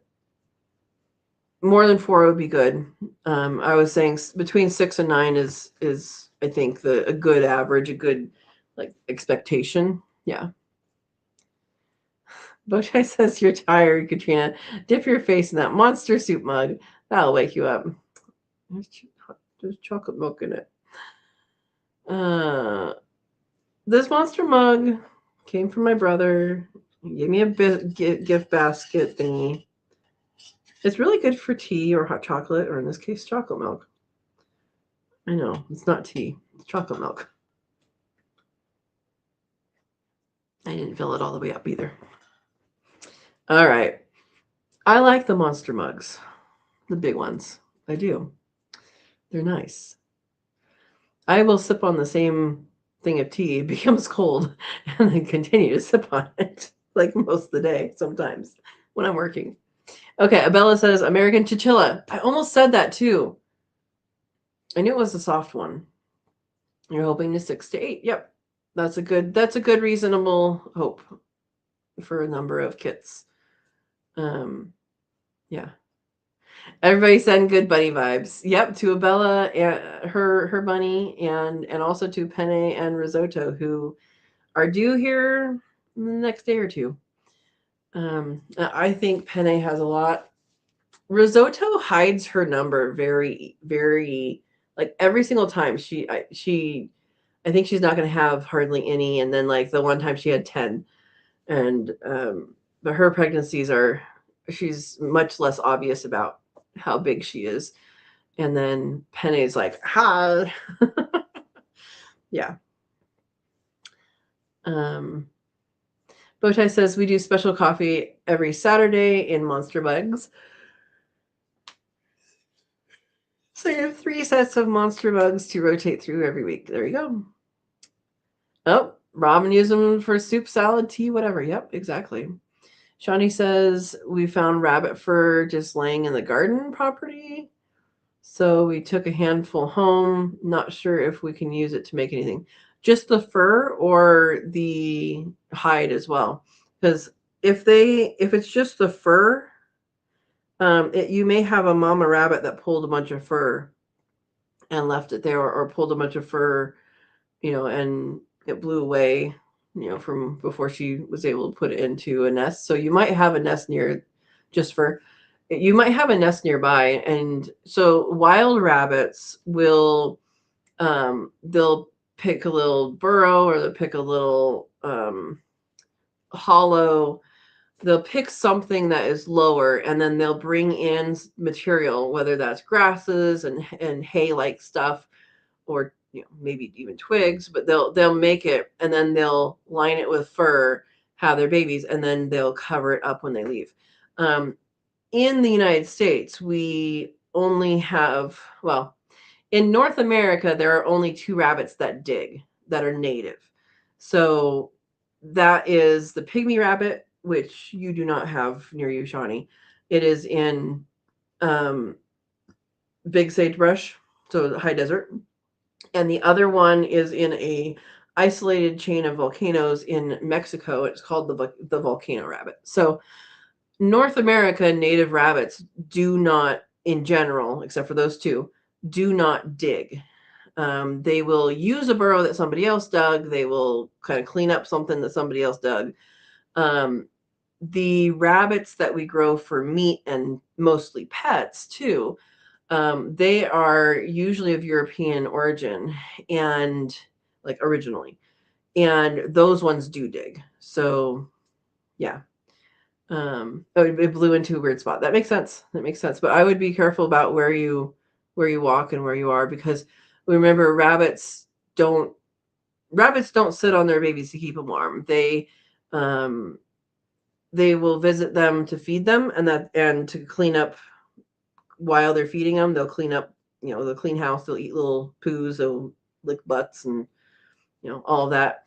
more than 4 would be good. I was saying between 6 and 9 is I think a good average, a good like expectation. Yeah. Bowtie says you're tired, Katrina. Dip your face in that monster soup mug. That'll wake you up. There's chocolate milk in it. Uh, this monster mug came from my brother. He gave me a gift basket thingy. It's really good for tea or hot chocolate, or in this case, chocolate milk. I know, it's not tea, it's chocolate milk. I didn't fill it all the way up either. All right. I like the monster mugs, the big ones. I do. They're nice. I will sip on the same thing of tea, it becomes cold, and then continue to sip on it like most of the day sometimes when I'm working. Okay, Abella says American chinchilla. I almost said that too. I knew it was a soft one. You're hoping to 6 to 8. Yep. That's a good reasonable hope for a number of kits. Yeah. Everybody send good bunny vibes. Yep, to Abella and her bunny, and also to Penne and Risotto, who are due here in the next day or two. I think Penne has a lot. Risotto hides her number very, very, like every single time I think she's not going to have hardly any, and then like the one time she had 10, and but her pregnancies she's much less obvious about how big she is. And then Penny's like, hi. Yeah. Bowtie says we do special coffee every Saturday in Monster Bugs. So you have 3 sets of Monster Bugs to rotate through every week. There you go. Oh, Robin used them for soup, salad, tea, whatever. Yep, exactly. Shawnee says we found rabbit fur just laying in the garden property. So we took a handful home. Not sure if we can use it to make anything. Just the fur or the hide as well. Because if it's just the fur, you may have a mama rabbit that pulled a bunch of fur and left it there, or pulled a bunch of fur, and it blew away, from before she was able to put it into a nest. So you might have a nest near just fur. You might have a nest nearby, and so wild rabbits will they'll pick a little burrow, or they'll pick a little hollow. They'll pick something that is lower, and then they'll bring in material, whether that's grasses and hay like stuff, or maybe even twigs, but they'll make it, and then they'll line it with fur, have their babies, and then they'll cover it up when they leave. In the United States, we only have, well, in North America, there are only 2 rabbits that dig, that are native. So that is the pygmy rabbit, which you do not have near you, Shawnee. It is in big sagebrush, so high desert. And the other one is in a isolated chain of volcanoes in Mexico. It's called the volcano rabbit. So North America native rabbits do not, in general, except for those 2, do not dig. They will use a burrow that somebody else dug. They will kind of clean up something that somebody else dug. The rabbits that we grow for meat, and mostly pets too, they are usually of European origin, and like originally, and those ones do dig. So yeah. It blew into a weird spot. That makes sense. But I would be careful about where you walk and where you are, because remember, rabbits don't sit on their babies to keep them warm. They will visit them to feed them, and to clean up while they're feeding them. They'll clean up, they'll clean house. They'll eat little poos. They'll lick butts, and all of that.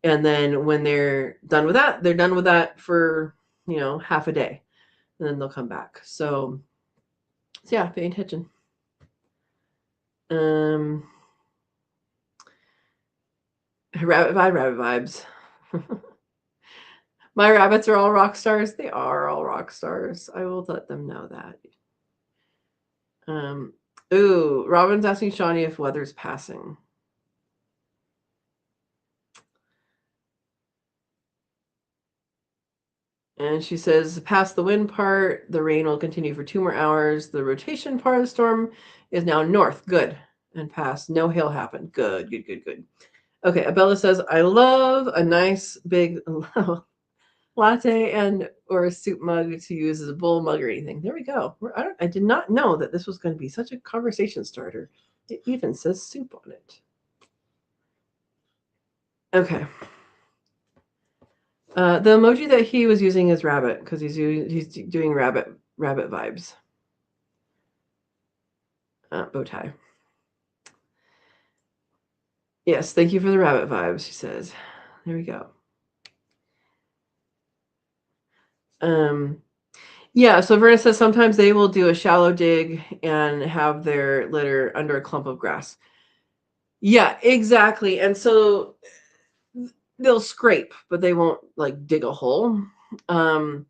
And then when they're done with that, they're done with that for half a day, and then they'll come back. So yeah, pay attention. Rabbit vibes. My rabbits are all rock stars. They are all rock stars. I will let them know that. Ooh, Robin's asking Shawnee if weather's passing. And she says, past the wind part, the rain will continue for 2 more hours. The rotation part of the storm is now north. Good. And past. No hail happened. Good. Okay, Abella says, I love a nice big latte or a soup mug to use as a bowl mug or anything. There we go. I did not know that this was going to be such a conversation starter. It even says soup on it. Okay. The emoji that he was using is rabbit, because he's doing rabbit vibes. Bow tie. Yes, thank you for the rabbit vibes, she says. There we go. Yeah, so Verna says sometimes they will do a shallow dig and have their litter under a clump of grass. Yeah, exactly. And so they'll scrape, but they won't like dig a hole. Um,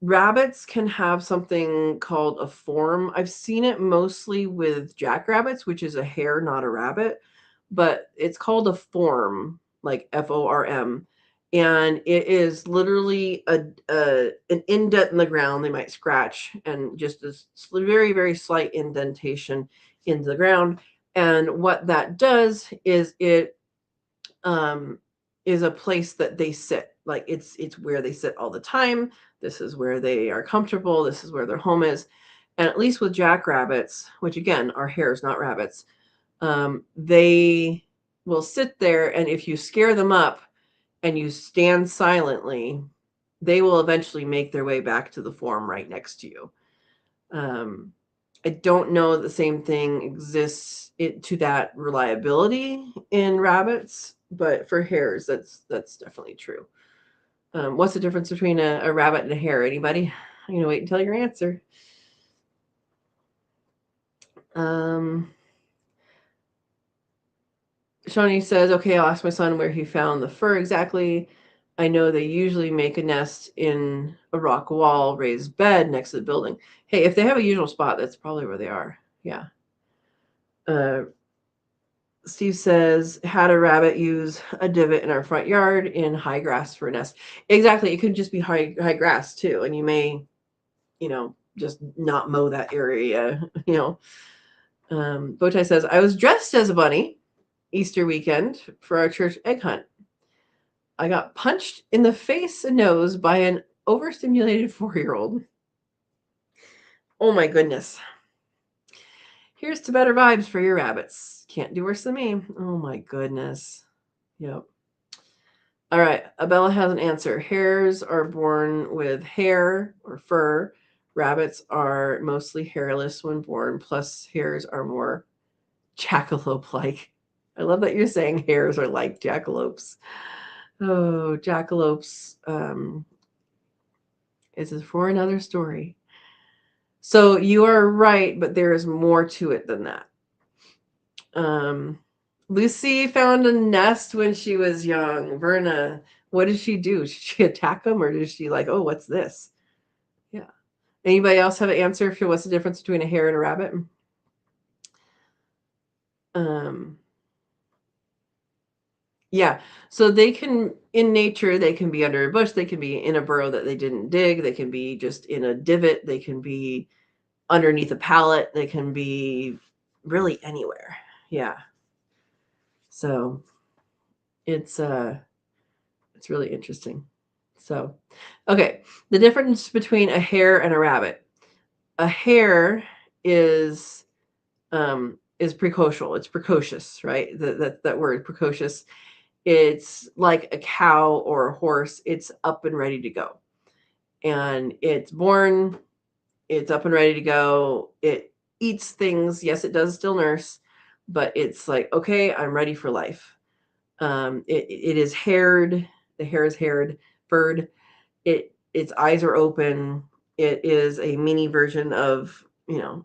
Rabbits can have something called a form. I've seen it mostly with jackrabbits, which is a hare, not a rabbit, but it's called a form, like FORM. And it is literally an indent in the ground. They might scratch and just a very, very slight indentation into the ground. And what that does is it um, is a place that they sit. Like it's where they sit all the time. This is where they are comfortable. This is where their home is. And at least with jackrabbits, which again are hares, not rabbits, they will sit there, and if you scare them up and you stand silently, they will eventually make their way back to the form right next to you. Um, I don't know the same thing exists to that reliability in rabbits, but for hares, that's definitely true. What's the difference between a rabbit and a hare? Anybody? I'm gonna wait until your answer. Shawnee says, "Okay, I'll ask my son where he found the fur exactly. I know they usually make a nest in a rock wall raised bed next to the building. Hey, if they have a usual spot, that's probably where they are. Yeah." Uh, Steve says, had a rabbit use a divot in our front yard in high grass for a nest. Exactly. It could just be high grass too. And you may, just not mow that area, Bowtie says, I was dressed as a bunny Easter weekend for our church egg hunt. I got punched in the face and nose by an overstimulated 4-year-old. Oh my goodness. Here's to better vibes for your rabbits. Can't do worse than me. Oh my goodness. Yep. All right. Abella has an answer. Hares are born with hair or fur. Rabbits are mostly hairless when born. Plus, hares are more jackalope-like. I love that you're saying hares are like jackalopes. Oh, jackalopes is for another story. So you are right, but there is more to it than that. Lucy found a nest when she was young. Verna, what did she do? Did she attack them, or did she like, oh, what's this? Yeah. Anybody else have an answer for what's the difference between a hare and a rabbit? Yeah. So they can, in nature, they can be under a bush. They can be in a burrow that they didn't dig. They can be just in a divot. They can be underneath a pallet. They can be really anywhere. Yeah. So it's really interesting. So, okay, the difference between a hare and a rabbit. A hare is precocial. It's precocious, right? That word precocious. It's like a cow or a horse. It's up and ready to go, and it's born. It's up and ready to go. It eats things. Yes, it does still nurse, but it's like, okay, I'm ready for life. It is haired. The hair is haired, furred. Its eyes are open. It is a mini version of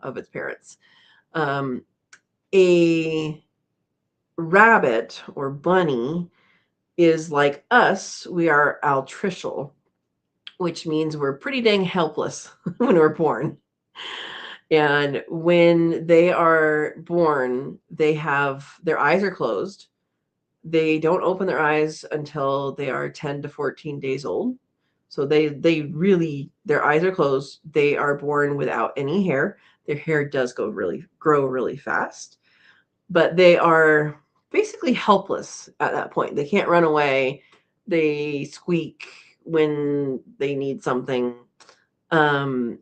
of its parents. A rabbit or bunny is like us. We are altricial, which means we're pretty dang helpless when we're born. And when they are born, they have their eyes are closed. They don't open their eyes until they are 10 to 14 days old. So they really, their eyes are closed. They are born without any hair. Their hair does grow really fast, but they are basically helpless at that point. They can't run away. They squeak when they need something. And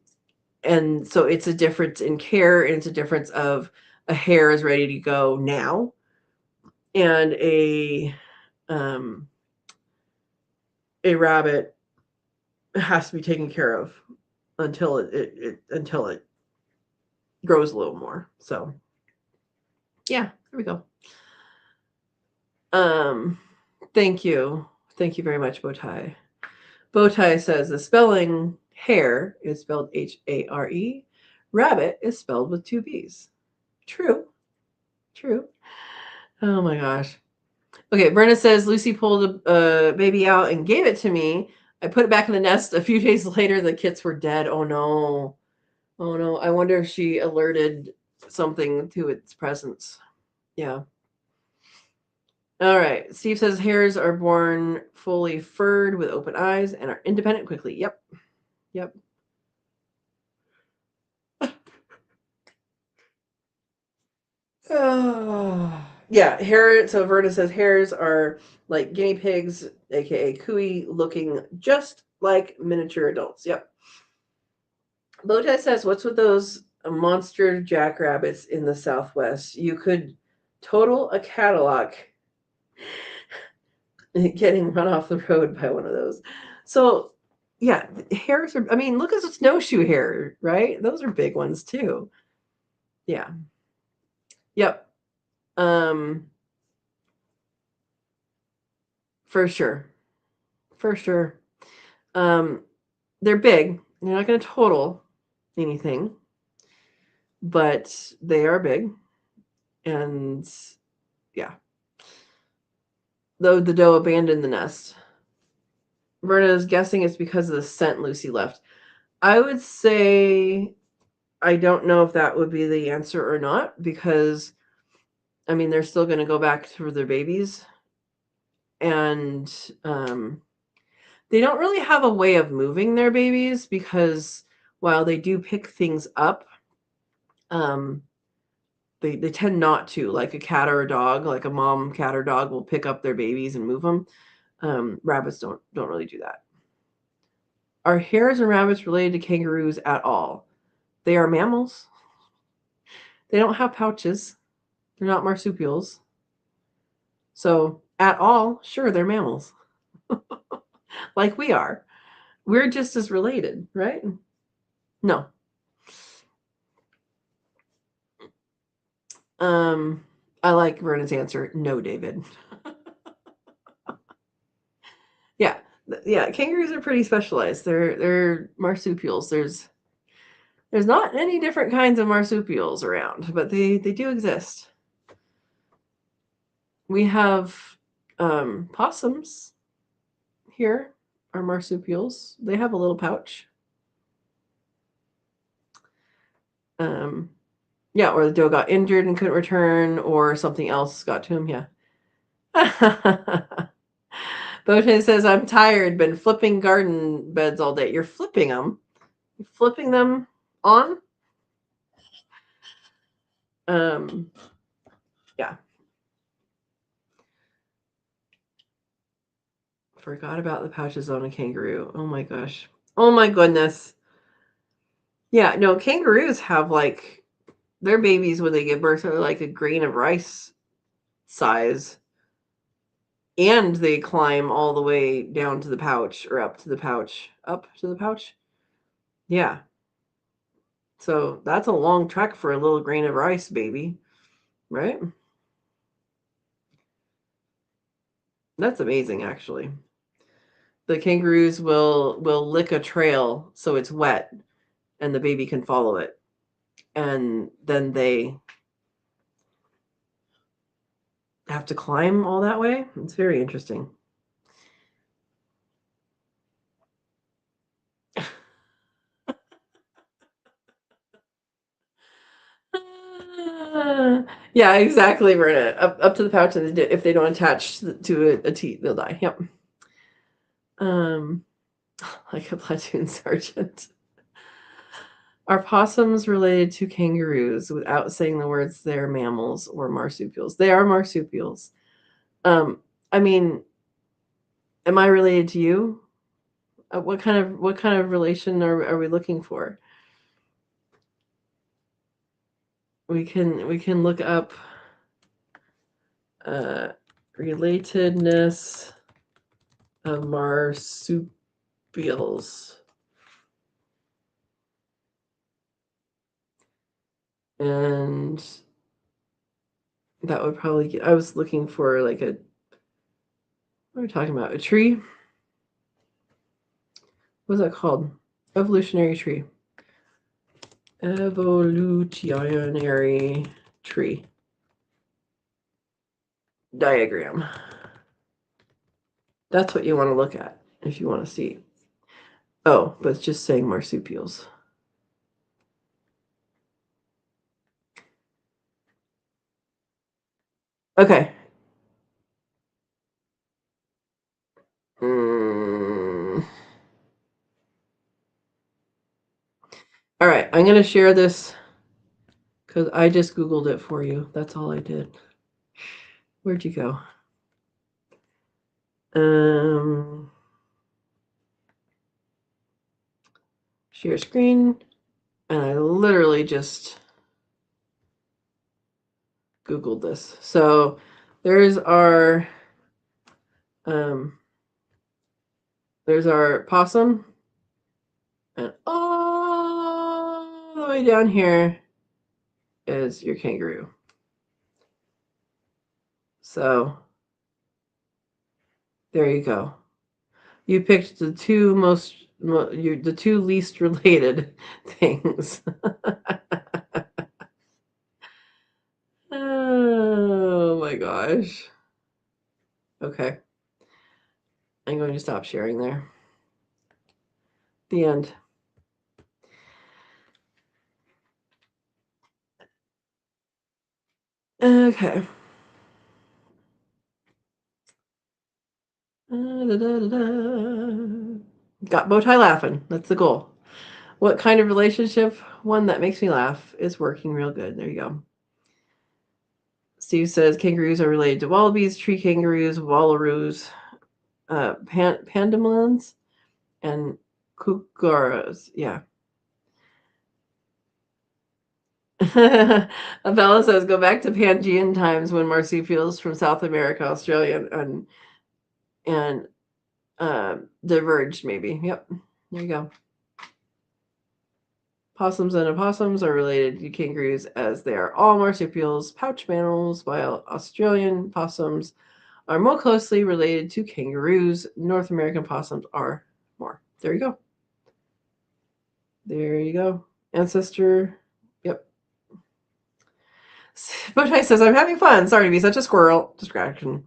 so it's a difference in care, and it's a difference of a hare is ready to go now, and um, a rabbit has to be taken care of until it grows a little more. So yeah, there we go. Um, thank you. Thank you very much, Bowtie. Bowtie says the spelling hare is spelled Hare. Rabbit is spelled with two B's. True. True. Oh my gosh. Okay, Brenna says Lucy pulled a baby out and gave it to me. I put it back in the nest. A few days later, the kits were dead. Oh no. Oh no. I wonder if she alerted something to its presence. Yeah. All right. Steve says hares are born fully furred with open eyes and are independent quickly. Yep. Yep. Yeah, hare. So Verna says hares are like guinea pigs, aka cooey, looking just like miniature adults. Yep. Bowtie says, "What's with those monster jackrabbits in the Southwest? You could total a Cadillac getting run off the road by one of those." So, yeah, hares are. I mean, look at the snowshoe hare, right? Those are big ones too. Yeah. Yep. Um, for sure. For sure. Um, they're big. They're not going to total anything, but they are big. And yeah, though the doe abandoned the nest. Verna is guessing it's because of the scent Lucy left. I would say I don't know if that would be the answer or not because I mean they're still going to go back for their babies, and they don't really have a way of moving their babies because while they do pick things up, um, they tend not to, like a cat or a dog, like a mom cat or dog will pick up their babies and move them. Rabbits don't really do that. Are hares and rabbits related to kangaroos at all? They are mammals. They don't have pouches. They're not marsupials. So, at all, sure, they're mammals, like we are. We're just as related, right? No. Um, I like Vernon's answer. No, David. Yeah, yeah. Kangaroos are pretty specialized. They're marsupials. There's not any different kinds of marsupials around, but they do exist. We have possums here are marsupials. They have a little pouch. Um, yeah, or the doe got injured and couldn't return, or something else got to him. Yeah. Botan says, "I'm tired. Been flipping garden beds all day." You're flipping them. You're flipping them on. Um, yeah. Forgot about the pouches on a kangaroo. Oh my gosh. Oh my goodness. Yeah, no, kangaroos have like their babies when they give birth are like a grain of rice size, and they climb all the way down to the pouch or up to the pouch. Up to the pouch? Yeah. So that's a long trek for a little grain of rice baby, right? That's amazing actually. The kangaroos will lick a trail so it's wet and the baby can follow it. And then they have to climb all that way. It's very interesting. Yeah, exactly, Verna. Up to the pouch, and if they don't attach to a teat, they'll die. Yep. Um, like a platoon sergeant. Are possums related to kangaroos without saying the words they're mammals or marsupials? They are marsupials. I mean, am I related to you? What kind of relation are we looking for? We can look up uh, relatedness of marsupials, and that would probably get. I was looking for like a What are we talking about? A tree? What's that called? Evolutionary tree. Evolutionary tree. Diagram. That's what you want to look at if you want to see. Oh, but it's just saying marsupials. Okay. All right, I'm going to share this because I just Googled it for you. That's all I did. Where'd you go? Share screen. And I literally just Googled this. So there's our possum. And all the way down here is your kangaroo. So there you go. You picked the two the two least related things. Oh my gosh. Okay. I'm going to stop sharing there. The end. Okay. Got bow tie laughing. That's the goal. What kind of relationship? One that makes me laugh is working real good. There you go. Steve says kangaroos are related to wallabies, tree kangaroos, wallaroos, pandamons, and kookaras. Yeah. Abella says go back to Pangean times when marsupials from South America, Australia, and diverged. Maybe. Yep. There you go. Possums and opossums are related to kangaroos as they are all marsupials, pouch mammals, while Australian possums are more closely related to kangaroos. North American possums are more. There you go. There you go. Ancestor. Yep. Bowtie says, I'm having fun. Sorry to be such a squirrel. Distraction.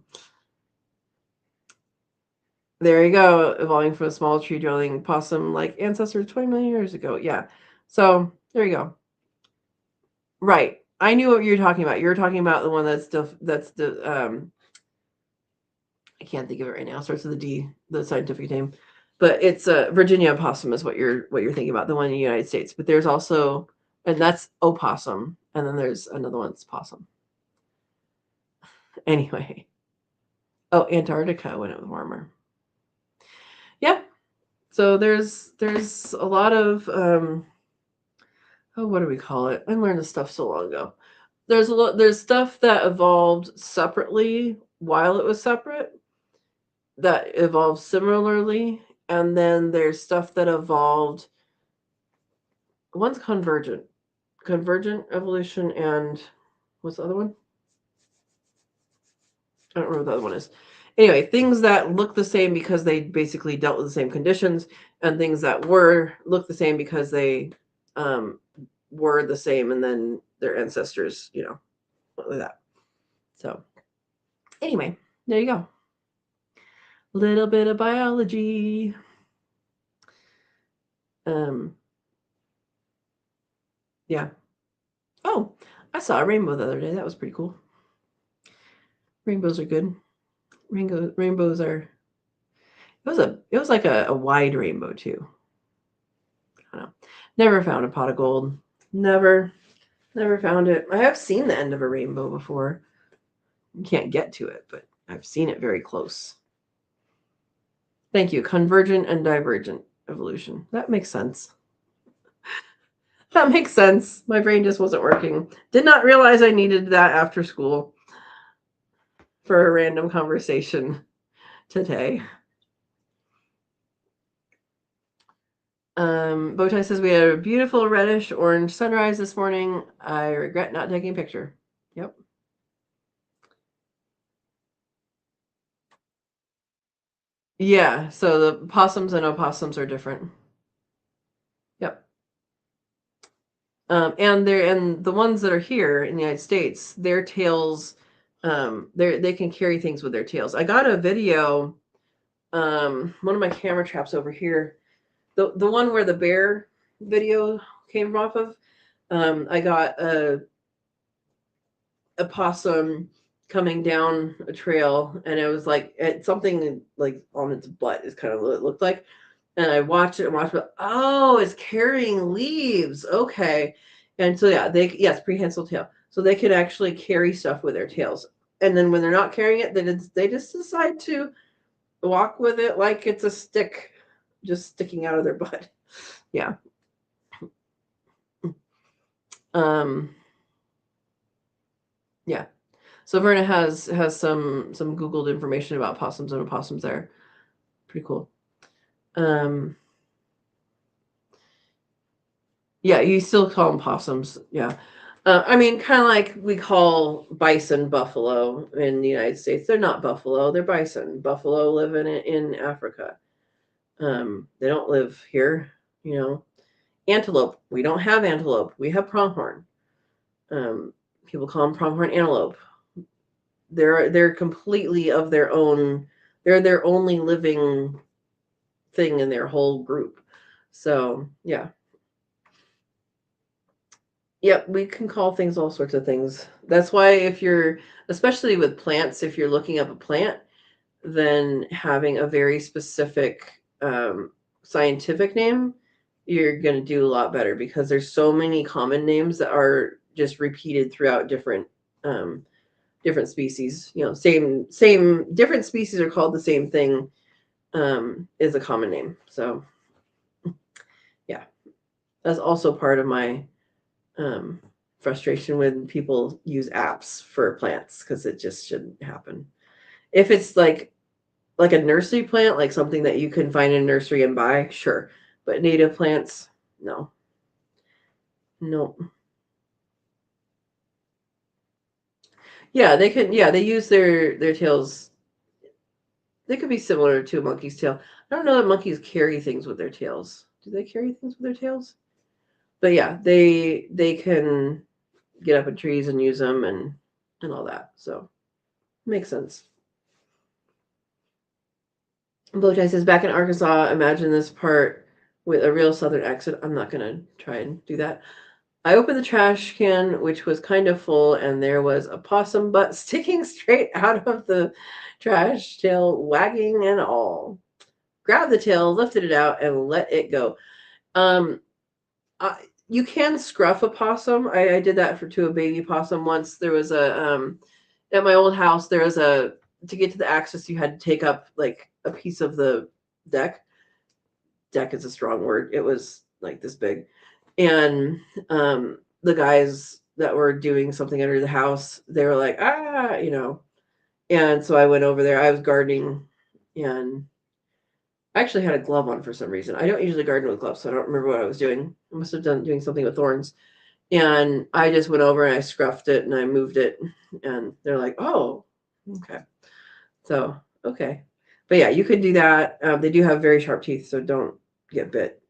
There you go. Evolving from a small tree dwelling possum like ancestor 20 million years ago. Yeah. So there you go. Right. I knew what you were talking about. You were talking about the one that's the I can't think of it right now. It starts with a D, the scientific name. But it's Virginia opossum is what you're thinking about, the one in the United States. But there's also, and that's opossum, and then there's another one that's possum. Anyway. Oh, Antarctica when it was warmer. Yeah. So there's a lot of what do we call it? I learned this stuff so long ago. There's stuff that evolved separately while it was separate that evolved similarly, and then there's stuff that evolved. One's convergent evolution, and what's the other one? I don't remember what the other one is. Anyway, things that look the same because they basically dealt with the same conditions, and things that look the same because they were the same, and then their ancestors, like that. So, anyway, there you go. Little bit of biology. Yeah. Oh, I saw a rainbow the other day. That was pretty cool. Rainbows are good. Rainbows are. It was like a wide rainbow too. I don't know. Never found a pot of gold. Never found it. I have seen the end of a rainbow before. You can't get to it, but I've seen it very close. Thank you. Convergent and divergent evolution. That makes sense. That makes sense. My brain just wasn't working. Did not realize I needed that after school for a random conversation today. Bowtie says we had a beautiful reddish orange sunrise this morning. I regret not taking a picture. Yep. Yeah, so the possums and opossums are different. Yep. And the ones that are here in the United States, their tails, they can carry things with their tails. I got a video, one of my camera traps over here, the one where the bear video came off of. I got a possum coming down a trail, and it was like something like on its butt is kind of what it looked like. And I watched it and watched it. Oh, it's carrying leaves. Okay. And so yeah, yes, prehensile tail. So they can actually carry stuff with their tails. And then when they're not carrying it, then they just decide to walk with it like it's a stick just sticking out of their butt. Yeah. Um yeah. So Verna has some Googled information about possums and opossums there. Pretty cool. Um Yeah, you still call them possums. Yeah. I mean, kind of like we call bison buffalo in the United States. They're not buffalo, they're bison. Buffalo live in Africa. They don't live here, you know. Antelope. We don't have antelope. We have pronghorn. People call them pronghorn antelope. They're completely of their own. They're their only living thing in their whole group. So yeah. Yep, we can call things all sorts of things. That's why if you're, especially with plants, if you're looking up a plant, then having a very specific scientific name, you're going to do a lot better because there's so many common names that are just repeated throughout um, different species. You know, same different species are called the same thing is a common name. So yeah, that's also part of my um, frustration when people use apps for plants because it just shouldn't happen. If it's like a nursery plant, like something that you can find in a nursery and buy, sure. But native plants, no. No. Yeah, they can yeah, they use their tails. They could be similar to a monkey's tail. I don't know that monkeys carry things with their tails. Do they carry things with their tails? But yeah, they can get up in trees and use them and all that. So makes sense. Bowtie says, back in Arkansas, imagine this part with a real southern accent. I'm not going to try and do that. I opened the trash can, which was kind of full, and there was a possum butt sticking straight out of the trash, tail wagging and all. Grabbed the tail, lifted it out, and let it go. Um, you can scruff a possum. I did that to a baby possum once. There was at my old house, there was to get to the access, you had to take up like a piece of the deck. Deck is a strong word. It was like this big. And the guys that were doing something under the house, they were like, you know. And so I went over there. I was gardening and I actually had a glove on for some reason. I don't usually garden with gloves, so I don't remember what I was doing. I must have done doing something with thorns. And I just went over and I scruffed it and I moved it. And they're like, oh, okay. So, okay. But yeah, you could do that. They do have very sharp teeth, so don't get bit.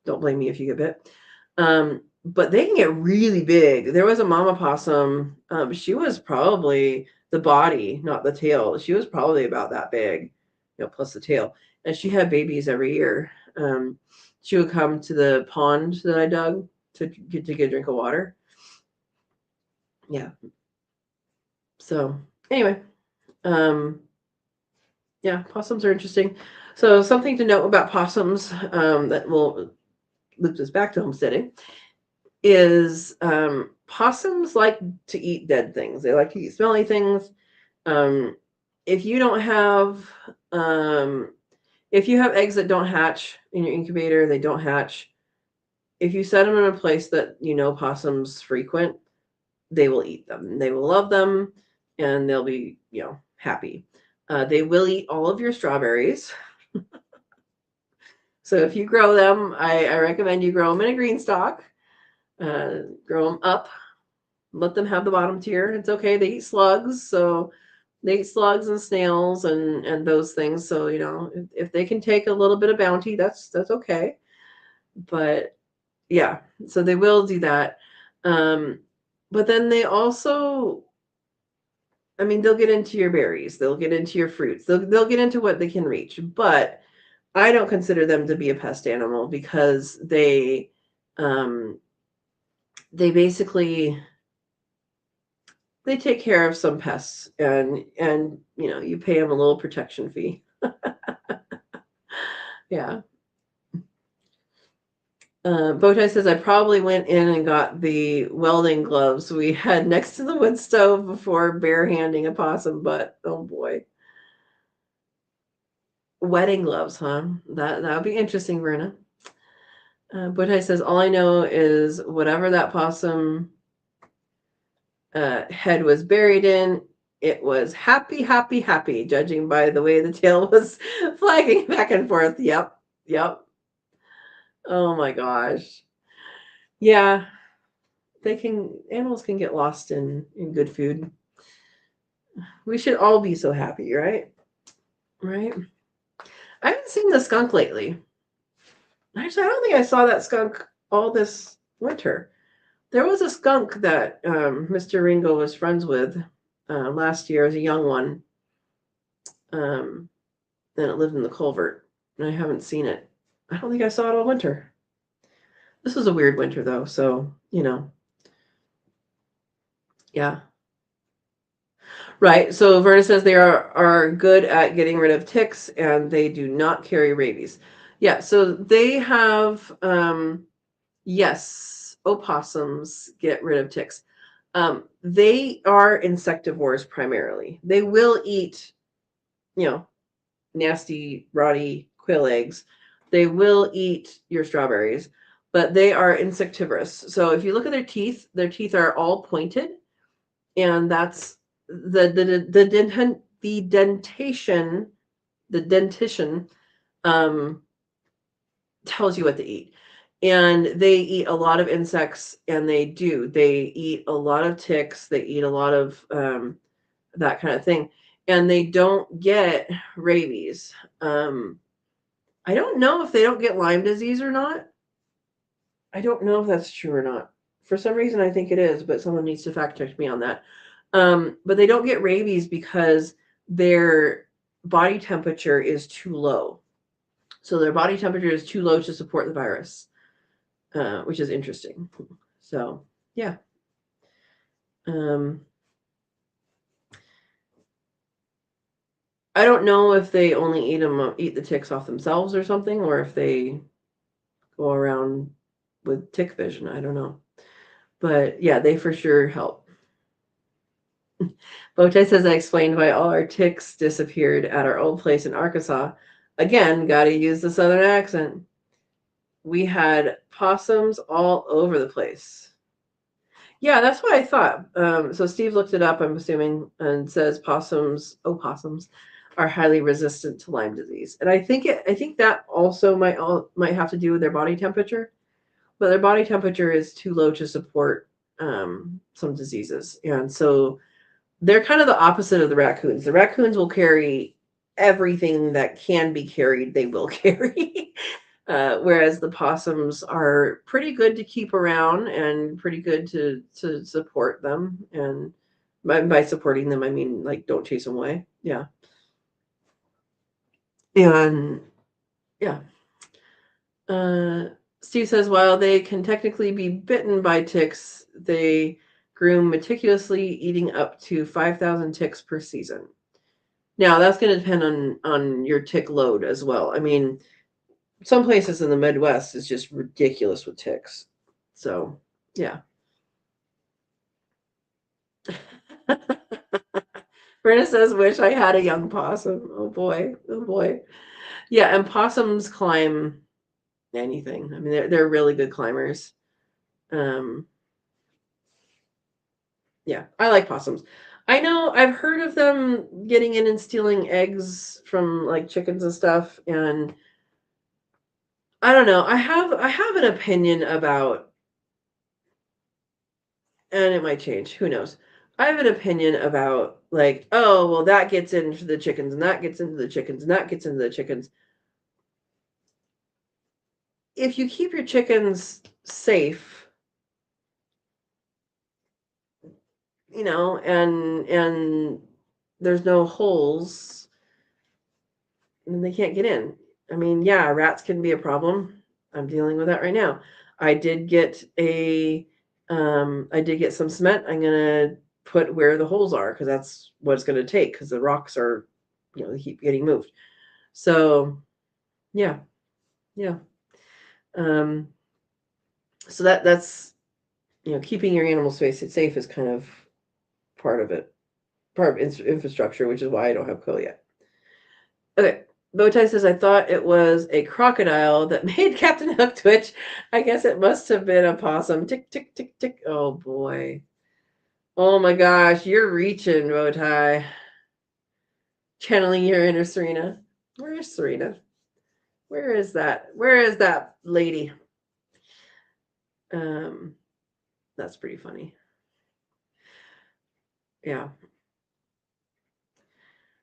Don't blame me if you get bit. But they can get really big. There was a mama possum. She was probably the body, not the tail. She was probably about that big, plus the tail. And she had babies every year. She would come to the pond that I dug to get a drink of water. Yeah. So anyway, um, yeah, possums are interesting. So something to note about possums that will loop us back to homesteading is possums like to eat dead things. They like to eat smelly things. Um, if you don't have if you have eggs that don't hatch in your incubator, they don't hatch. If you set them in a place that possums frequent, they will eat them. They will love them, and they'll be happy. They will eat all of your strawberries. So if you grow them, I recommend you grow them in a green stock. Grow them up. Let them have the bottom tier. It's okay. They eat slugs, so They eat slugs and snails and those things. So, if they can take a little bit of bounty, that's okay. But yeah, so they will do that. Um, but then they also, I mean, they'll get into your berries, they'll get into your fruits, they'll get into what they can reach. But I don't consider them to be a pest animal because um, they basically they take care of some pests, and you pay them a little protection fee. Yeah. Bowtie says I probably went in and got the welding gloves we had next to the wood stove before barehanding a possum butt. Oh boy. Wedding gloves, huh? That would be interesting, Verna. Bowtie says all I know is whatever that possum head was buried in, it was happy, happy, happy, judging by the way the tail was flagging back and forth. Yep. Yep. Oh my gosh. Yeah, animals can get lost in good food. We should all be so happy, right? Right? I haven't seen the skunk lately. Actually, I don't think I saw that skunk all this winter. There was a skunk that Mr. Ringo was friends with last year as a young one. Um, and it lived in the culvert. And I haven't seen it. I don't think I saw it all winter. This was a weird winter, though. So, yeah. Right. So Verna says they are good at getting rid of ticks and they do not carry rabies. Yeah. So they have, yes, opossums get rid of ticks. They are insectivores primarily. They will eat, you know, nasty, rotty quail eggs. They will eat your strawberries, but they are insectivorous. So if you look at their teeth are all pointed, and that's the dentation, the dentition um, tells you what to eat. And they eat a lot of insects, and they eat a lot of ticks. They eat a lot of that kind of thing, and they don't get rabies. I don't know if they don't get Lyme disease or not. I don't know if that's true or not. For some reason, I think it is, but someone needs to fact check me on that. But they don't get rabies because their body temperature is too low. So their body temperature is too low to support the virus, which is interesting. So, yeah. Um, I don't know if they only eat the ticks off themselves or something, or if they go around with tick vision. I don't know. But yeah, they for sure help. Bote says I explained why all our ticks disappeared at our old place in Arkansas. Again, gotta use the southern accent. We had possums all over the place. Yeah, that's what I thought. So Steve looked it up, I'm assuming, and says opossums are highly resistant to Lyme disease. And I think that also might have to do with their body temperature, but their body temperature is too low to support some diseases. And so they're kind of the opposite of the raccoons. The raccoons will carry everything that can be carried, they will carry. Whereas the possums are pretty good to keep around and pretty good to support them. And by supporting them, I mean like don't chase them away. Yeah. And yeah. Uh, Steve says while they can technically be bitten by ticks, they groom meticulously, eating up to 5,000 ticks per season. Now that's going to depend on your tick load as well. I mean, some places in the Midwest is just ridiculous with ticks. So, yeah. Brenna says, "Wish I had a young possum." Oh boy, oh boy. Yeah, and possums climb anything. I mean, they're really good climbers. Um, yeah, I like possums. I know I've heard of them getting in and stealing eggs from like chickens and stuff, and I don't know. I have an opinion about, and it might change. Who knows? I have an opinion about, like, oh, well, that gets into the chickens and that gets into the chickens and that gets into the chickens. If you keep your chickens safe, and there's no holes, and they can't get in. I mean, yeah, rats can be a problem. I'm dealing with that right now. I did get some cement. I'm gonna put where the holes are because that's what it's gonna take because the rocks are, they keep getting moved. So yeah, yeah. Um, so that's keeping your animal space safe is kind of part of it, part of infrastructure, which is why I don't have quail yet. Okay. Bowtie says, I thought it was a crocodile that made Captain Hook twitch. I guess it must have been a possum. Tick, tick, tick, tick. Oh, boy. Oh, my gosh. You're reaching, Bowtie. Channeling your inner Serena. Where is Serena? Where is that? Where is that lady? That's pretty funny. Yeah.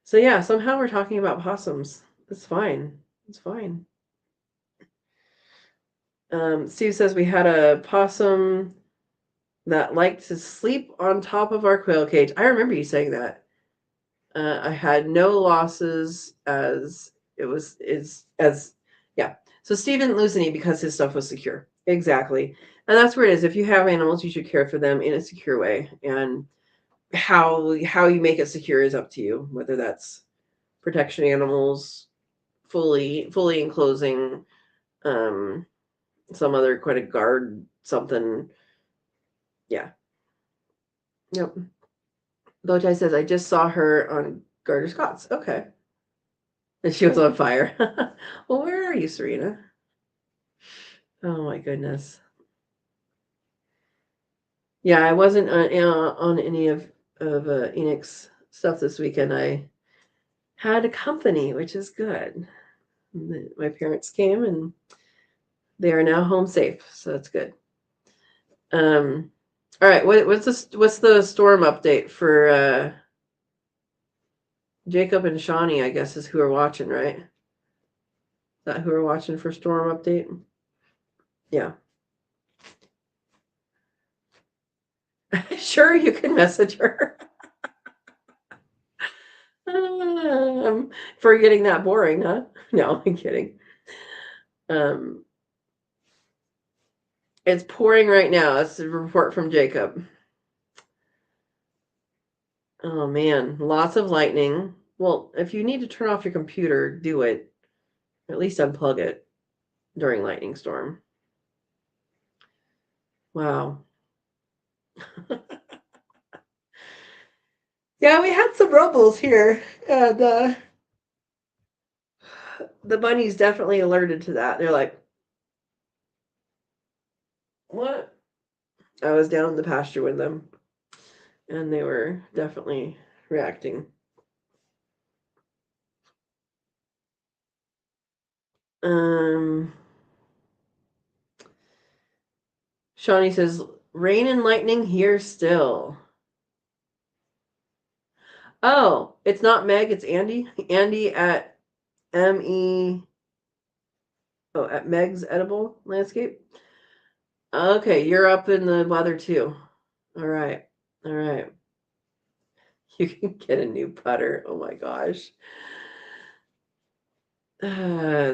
So, yeah, somehow we're talking about possums. It's fine. It's fine. Steve says we had a possum that liked to sleep on top of our quail cage. I remember you saying that. I had no losses as it was yeah. So Steve didn't lose any because his stuff was secure. Exactly. And that's where it is. If you have animals, you should care for them in a secure way. And how you make it secure is up to you, whether that's protection animals, fully enclosing, some other kind of guard, something. Yeah. Yep. Bowtie says, I just saw her on Garter Scott's. Okay. And she was on fire. Well, where are you, Serena? Oh, my goodness. Yeah, I wasn't on any of Enix stuff this weekend. I had a company, which is good. My parents came, and they are now home safe, so that's good. All right. What's the storm update for Jacob and Shawnee? I guess is who are watching, right? Is that who are watching for storm update? Yeah. Sure, you can message her. For getting that boring, huh? No, I'm kidding. It's pouring right now. It's a report from Jacob. Oh man, lots of lightning. Well, if you need to turn off your computer, do it. At least unplug it during lightning storm. Wow. Yeah, we had some rumbles here, and the bunnies definitely alerted to that. They're like, "What?" I was down in the pasture with them, and they were definitely reacting. Um, Shawnee says, "Rain and lightning here still." Oh, it's not Meg, it's Andy. Andy at ME. Oh, at Meg's Edible Landscape. Okay, you're up in the weather too. All right. All right. You can get a new putter. Oh my gosh.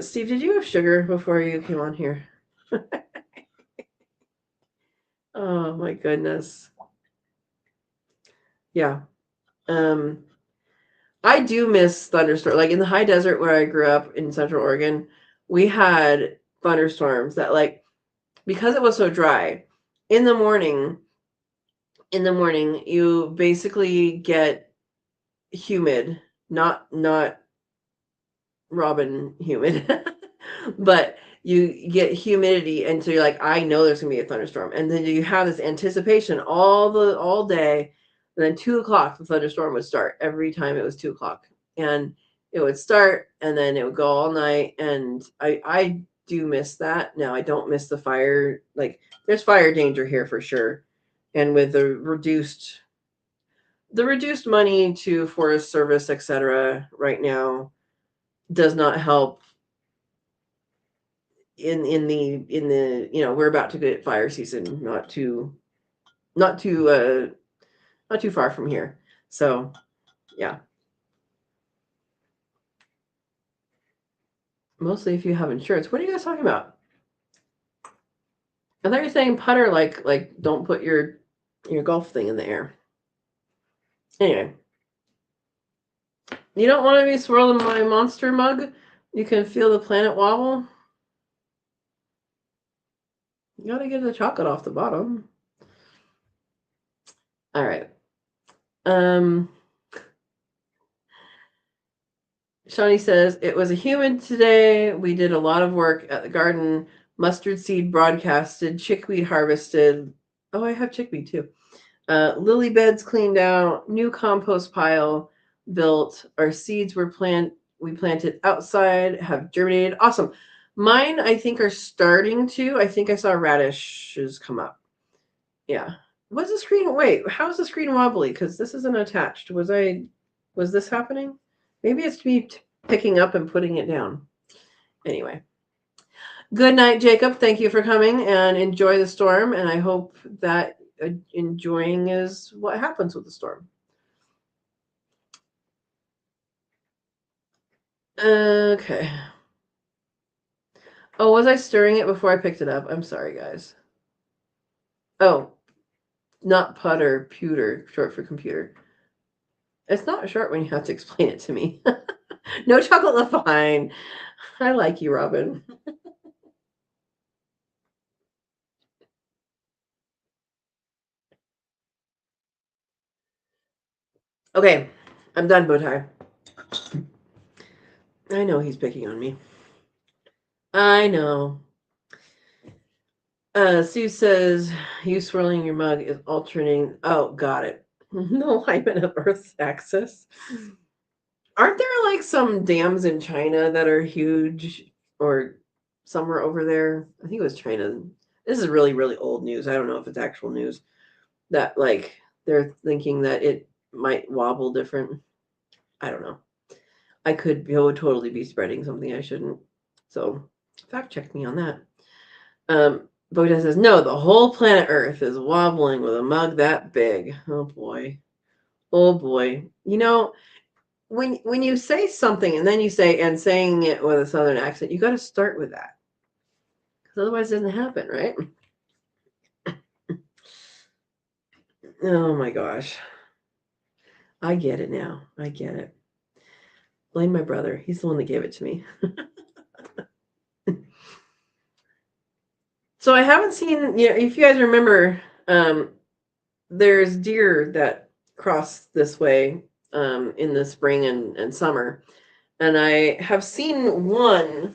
Steve, did you have sugar before you came on here? Oh my goodness. Yeah. Um, I do miss thunderstorms. Like in the high desert where I grew up in Central Oregon, we had thunderstorms that, like, because it was so dry, in the morning, you basically get humid, not robin humid, but you get humidity, and so you're like, I know there's gonna be a thunderstorm, and then you have this anticipation all day, and then 2 o'clock the thunderstorm would start every time it was 2 o'clock, and it would start, and then it would go all night, and I do miss that. Now I don't miss the fire. Like, there's fire danger here for sure, and with the reduced the reduced money to Forest Service, etc., right now does not help in the we're about to get fire season, not too not too far from here. So yeah. Mostly if you have insurance. What are you guys talking about? I thought you were saying putter, like don't put your golf thing in the air. Anyway, you don't want to be swirling my monster mug? You can feel the planet wobble? You gotta get the chocolate off the bottom. All right. Um, Shawnee says, it was a human today. We did a lot of work at the garden. Mustard seed broadcasted, chickweed harvested. Oh, I have chickweed too. Lily beds cleaned out, new compost pile built. Our seeds we planted outside, have germinated. Awesome. Mine, I think, are starting to. I think I saw radishes come up. Yeah. What's the screen? Wait, how's the screen wobbly? Because this isn't attached. Was this happening? Maybe it's me picking up and putting it down. Anyway. Good night, Jacob. Thank you for coming and enjoy the storm. And I hope that enjoying is what happens with the storm. Okay. Oh, was I stirring it before I picked it up? I'm sorry, guys. Oh, not putter, pewter, short for computer. It's not short when you have to explain it to me. No chocolate left behind. I like you, Robin. Okay, I'm done, Bowtie. I know he's picking on me. I know. Sue says, you swirling your mug is alternating. Oh, got it. The alignment of Earth's axis. Aren't there like some dams in China that are huge or somewhere over there? I think it was China. This is really, really old news. I don't know if it's actual news that like they're thinking that it might wobble different. I don't know. Would totally be spreading something I shouldn't. So fact check me on that. Boda says, no, the whole planet Earth is wobbling with a mug that big. Oh boy. Oh boy. When you say something and then you say and saying it with a southern accent, you got to start with that. Because otherwise it doesn't happen, right? Oh my gosh. I get it now. I get it. Blame my brother. He's the one that gave it to me. So I haven't seen, if you guys remember, there's deer that cross this way in the spring and summer. And I have seen one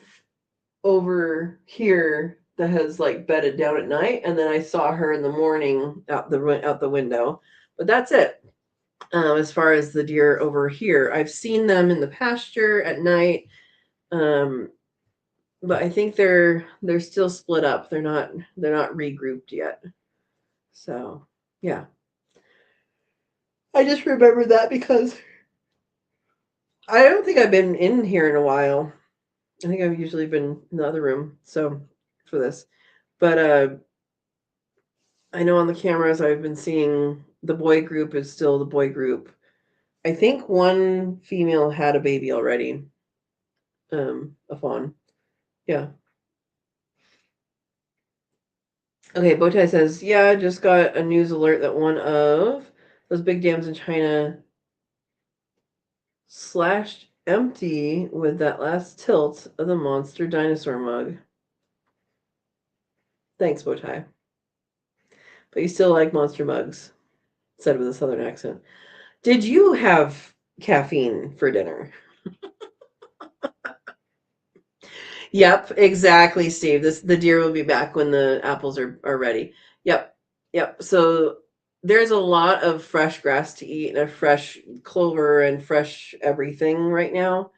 over here that has like bedded down at night, and then I saw her in the morning out the window. But that's it. As far as the deer over here, I've seen them in the pasture at night, but I think they're still split up. They're not regrouped yet. So yeah, I just remembered that because I don't think I've been in here in a while. I think I've usually been in the other room. So for this, but I know on the cameras I've been seeing the boy group is still the boy group. I think one female had a baby already. A fawn. Yeah. Okay, Bowtie says, yeah, just got a news alert that one of those big dams in China slashed empty with that last tilt of the monster dinosaur mug. Thanks, Bowtie. But you still like monster mugs, said with a southern accent. Did you have caffeine for dinner? Yep, exactly, Steve. The deer will be back when the apples are ready. Yep. Yep. So there's a lot of fresh grass to eat and a fresh clover and fresh everything right now.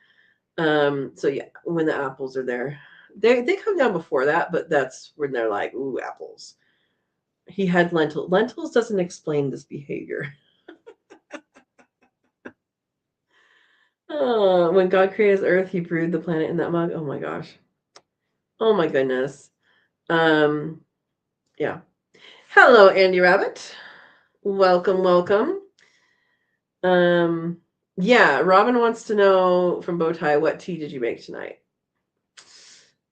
So yeah, when the apples are there. They come down before that, but that's when they're like, ooh, apples. He had lentils. Lentils doesn't explain this behavior. When God created his earth, he brewed the planet in that mug. Oh my gosh. Oh my goodness. Yeah. Hello, Andy Rabbit. Welcome, welcome. Yeah, Robin wants to know from Bowtie, what tea did you make tonight?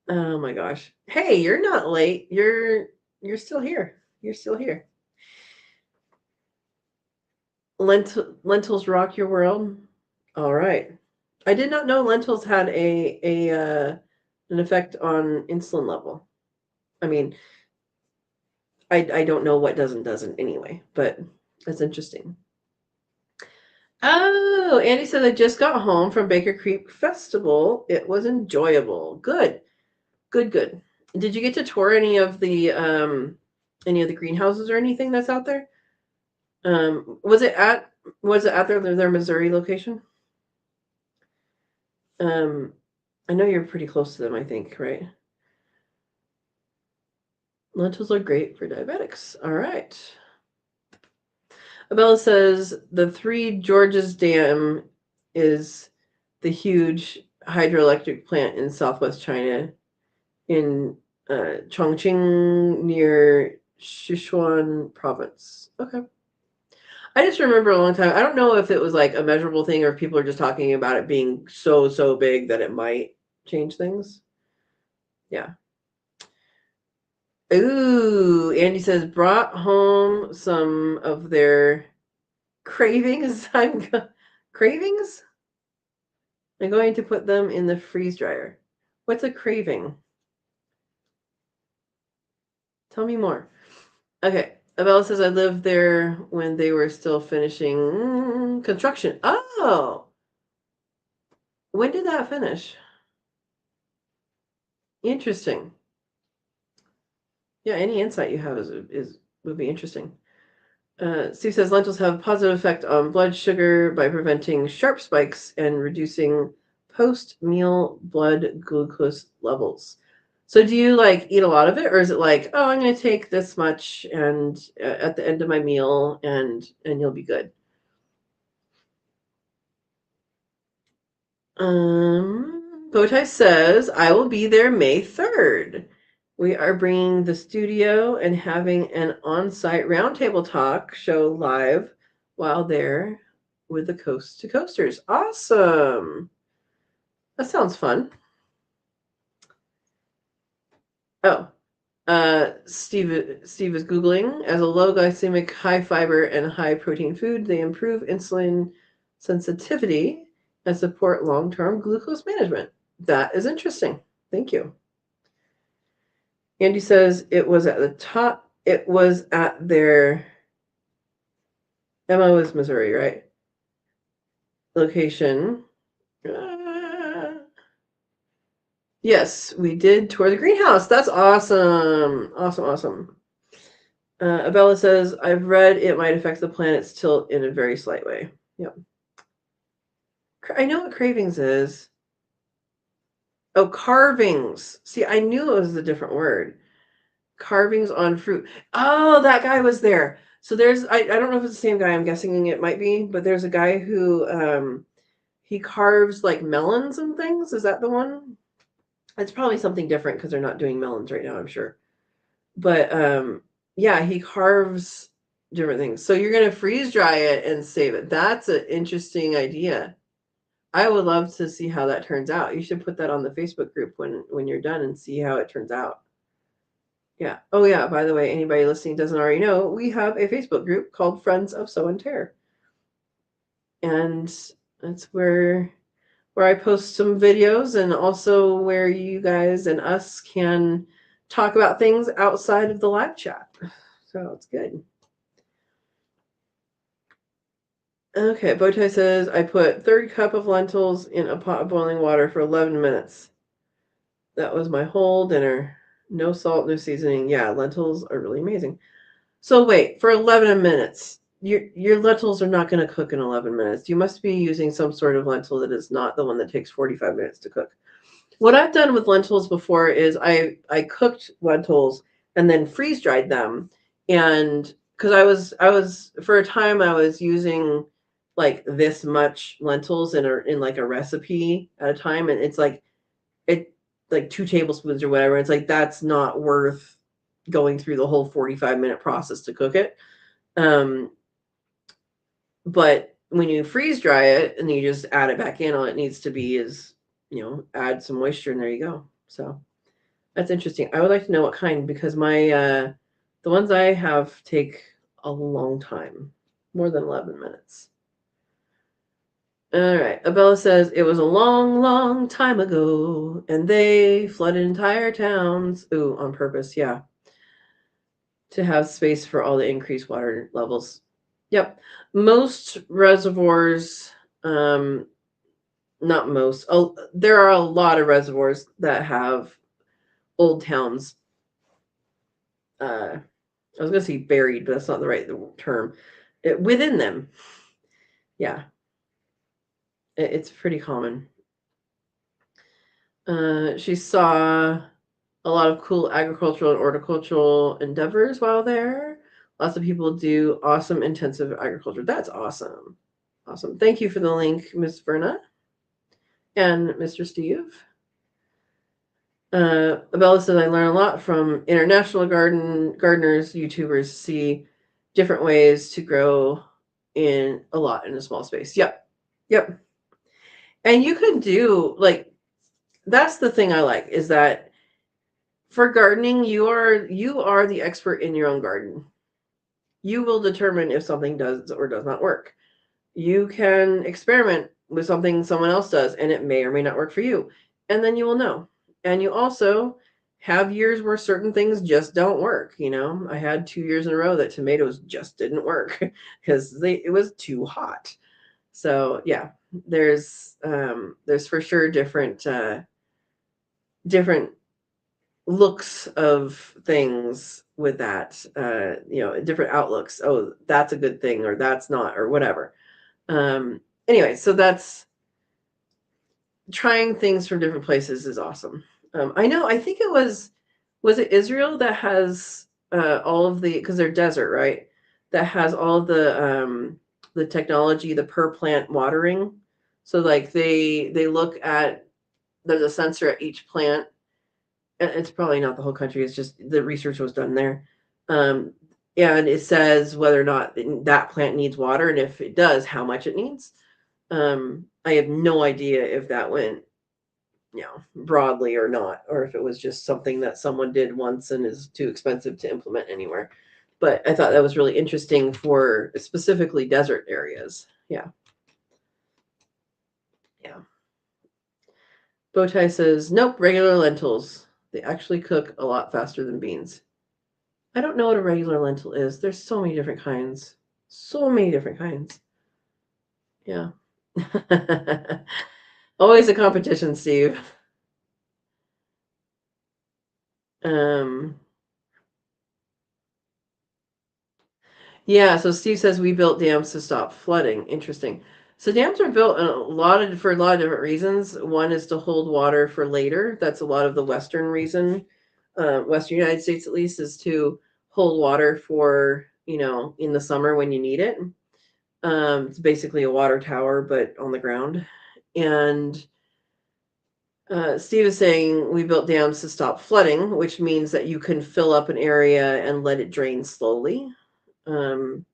Oh my gosh. Hey, you're not late. You're still here. You're still here. Lentils rock your world. All right. I did not know lentils had an effect on insulin level. I mean, I don't know what doesn't anyway, but that's interesting. Oh, Andy said I just got home from Baker Creek Festival. It was enjoyable. Good. Good, good. Did you get to tour any of the greenhouses or anything that's out there? Was it at their Missouri location? I know you're pretty close to them, I think, right? Lentils are great for diabetics. All right. Abella says the Three Georges Dam is the huge hydroelectric plant in southwest China in Chongqing near Sichuan province. Okay. I just remember a long time. I don't know if it was like a measurable thing or if people are just talking about it being so big that it might change things. Yeah. Ooh, Andy says brought home some of their cravings. Cravings? I'm going to put them in the freeze dryer. What's a craving? Tell me more. Okay. Abella says I lived there when they were still finishing construction. Oh, when did that finish? Interesting. Yeah, any insight you have is would be interesting. Steve says lentils have a positive effect on blood sugar by preventing sharp spikes and reducing post-meal blood glucose levels. So do you like eat a lot of it, or is it like, oh, I'm going to take this much and at the end of my meal and you'll be good? Bowtie says I will be there May 3rd. We are bringing the studio and having an on-site roundtable talk show live while there with the Coast to Coasters. Awesome. That sounds fun. Oh, Steve is Googling. As a low glycemic, high fiber, and high protein food, they improve insulin sensitivity and support long-term glucose management. That is interesting. Thank you. Andy says it was at the top. It was at their Emma was Missouri, right? Location. Yes, we did tour the greenhouse. That's awesome. Awesome. Abella says, I've read it might affect the planet's tilt in a very slight way. Yep. I know what cravings is. Oh, carvings. See, I knew it was a different word. Carvings on fruit. Oh, that guy was there. So I don't know if it's the same guy. I'm guessing it might be, but there's a guy who he carves like melons and things. Is that the one? It's probably something different because they're not doing melons right now, I'm sure. But yeah, he carves different things. So you're gonna freeze dry it and save it. That's an interesting idea. I would love to see how that turns out. You should put that on the Facebook group when you're done and see how it turns out. Yeah. Oh yeah, by the way, anybody listening doesn't already know, we have a Facebook group called Friends of Sow and Tare. And that's where I post some videos and also where you guys and us can talk about things outside of the live chat. So it's good. Okay, Bowtie says I put 1/3 cup of lentils in a pot of boiling water for 11 minutes. That was my whole dinner. No salt, no seasoning. Yeah, lentils are really amazing. So wait, for 11 minutes, your lentils are not going to cook in 11 minutes. You must be using some sort of lentil that is not the one that takes 45 minutes to cook. What I've done with lentils before is I cooked lentils and then freeze dried them, and because I was for a time I was using like this much lentils in like a recipe at a time, and it's like it like 2 tablespoons or whatever. It's like that's not worth going through the whole 45-minute process to cook it. But when you freeze dry it and you just add it back in, all it needs to be is, add some moisture and there you go. So that's interesting. I would like to know what kind, because the ones I have take a long time, more than 11 minutes. All right. Abella says it was a long, long time ago, and they flooded entire towns. Ooh, on purpose, yeah, to have space for all the increased water levels. Yep. Most reservoirs, not most. Oh, there are a lot of reservoirs that have old towns. I was going to say buried, but that's not the right term. Within them. Yeah. It's pretty common. She saw a lot of cool agricultural and horticultural endeavors while there. Lots of people do awesome intensive agriculture. That's awesome. Awesome. Thank you for the link, Miss Verna and Mr. Steve. Abella says I learn a lot from international gardeners, YouTubers, see different ways to grow in a lot in a small space. Yep. Yep. And you can do like that's the thing I like is that for gardening, you are the expert in your own garden. You will determine if something does or does not work. You can experiment with something someone else does and it may or may not work for you. And then you will know. And you also have years where certain things just don't work. I had 2 years in a row that tomatoes just didn't work because it was too hot. So yeah, there's for sure different looks of things with that, different outlooks. Oh, that's a good thing or that's not or whatever. Anyway, so that's trying things from different places is awesome. I think it was it Israel that has all of the, because they're desert, right? That has all of the technology, the per plant watering. So like they look at, there's a sensor at each plant. It's probably not the whole country. It's just the research was done there. And it says whether or not that plant needs water, and if it does, how much it needs. I have no idea if that went, broadly or not, or if it was just something that someone did once and is too expensive to implement anywhere. But I thought that was really interesting for specifically desert areas. Yeah. Yeah. Bowtie says, nope, regular lentils. They actually cook a lot faster than beans. I don't know what a regular lentil is. There's so many different kinds. So many different kinds. Yeah. Always a competition, Steve. Yeah, so Steve says we built dams to stop flooding. Interesting. So dams are built for a lot of different reasons. One is to hold water for later. That's a lot of the Western reason, Western United States at least, is to hold water for, in the summer when you need it. It's basically a water tower, but on the ground. And Steve is saying we built dams to stop flooding, which means that you can fill up an area and let it drain slowly. And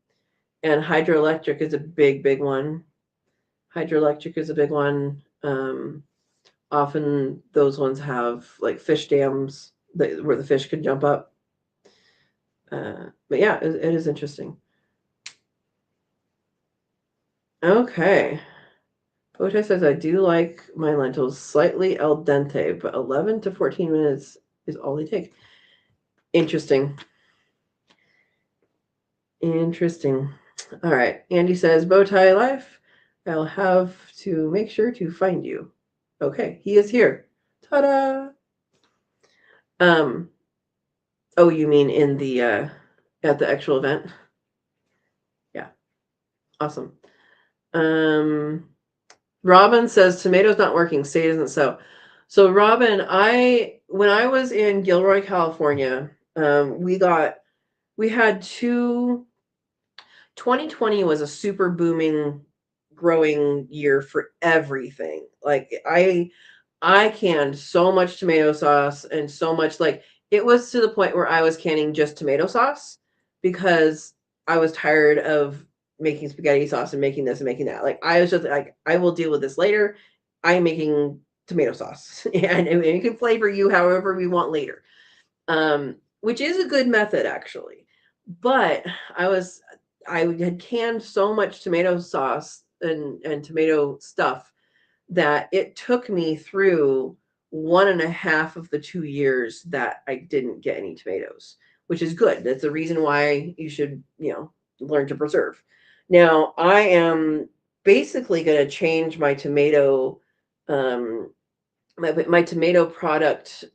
hydroelectric is a big, big one. Hydroelectric is a big one. Often those ones have like fish dams where the fish can jump up. But yeah, it is interesting. Okay. Pocha says, I do like my lentils slightly al dente, but 11 to 14 minutes is all they take. Interesting. Interesting. All right. Andy says, Bowtie life. I'll have to make sure to find you. Okay, he is here. Ta-da! Oh, you mean in the at the actual event? Yeah. Awesome. Robin says tomatoes not working, say isn't so. So Robin, when I was in Gilroy, California, we had 2020 was a super booming growing year for everything. Like I canned so much tomato sauce and so much, like, it was to the point where I was canning just tomato sauce because I was tired of making spaghetti sauce and making this and making that. Like, I was just like, I will deal with this later. I'm making tomato sauce and it can flavor you however we want later. Which is a good method actually. But I was I had canned so much tomato sauce and tomato stuff that it took me through 1.5 of the 2 years that I didn't get any tomatoes, which is good. That's the reason why you should, learn to preserve. Now, I am basically going to change my tomato, um, my tomato product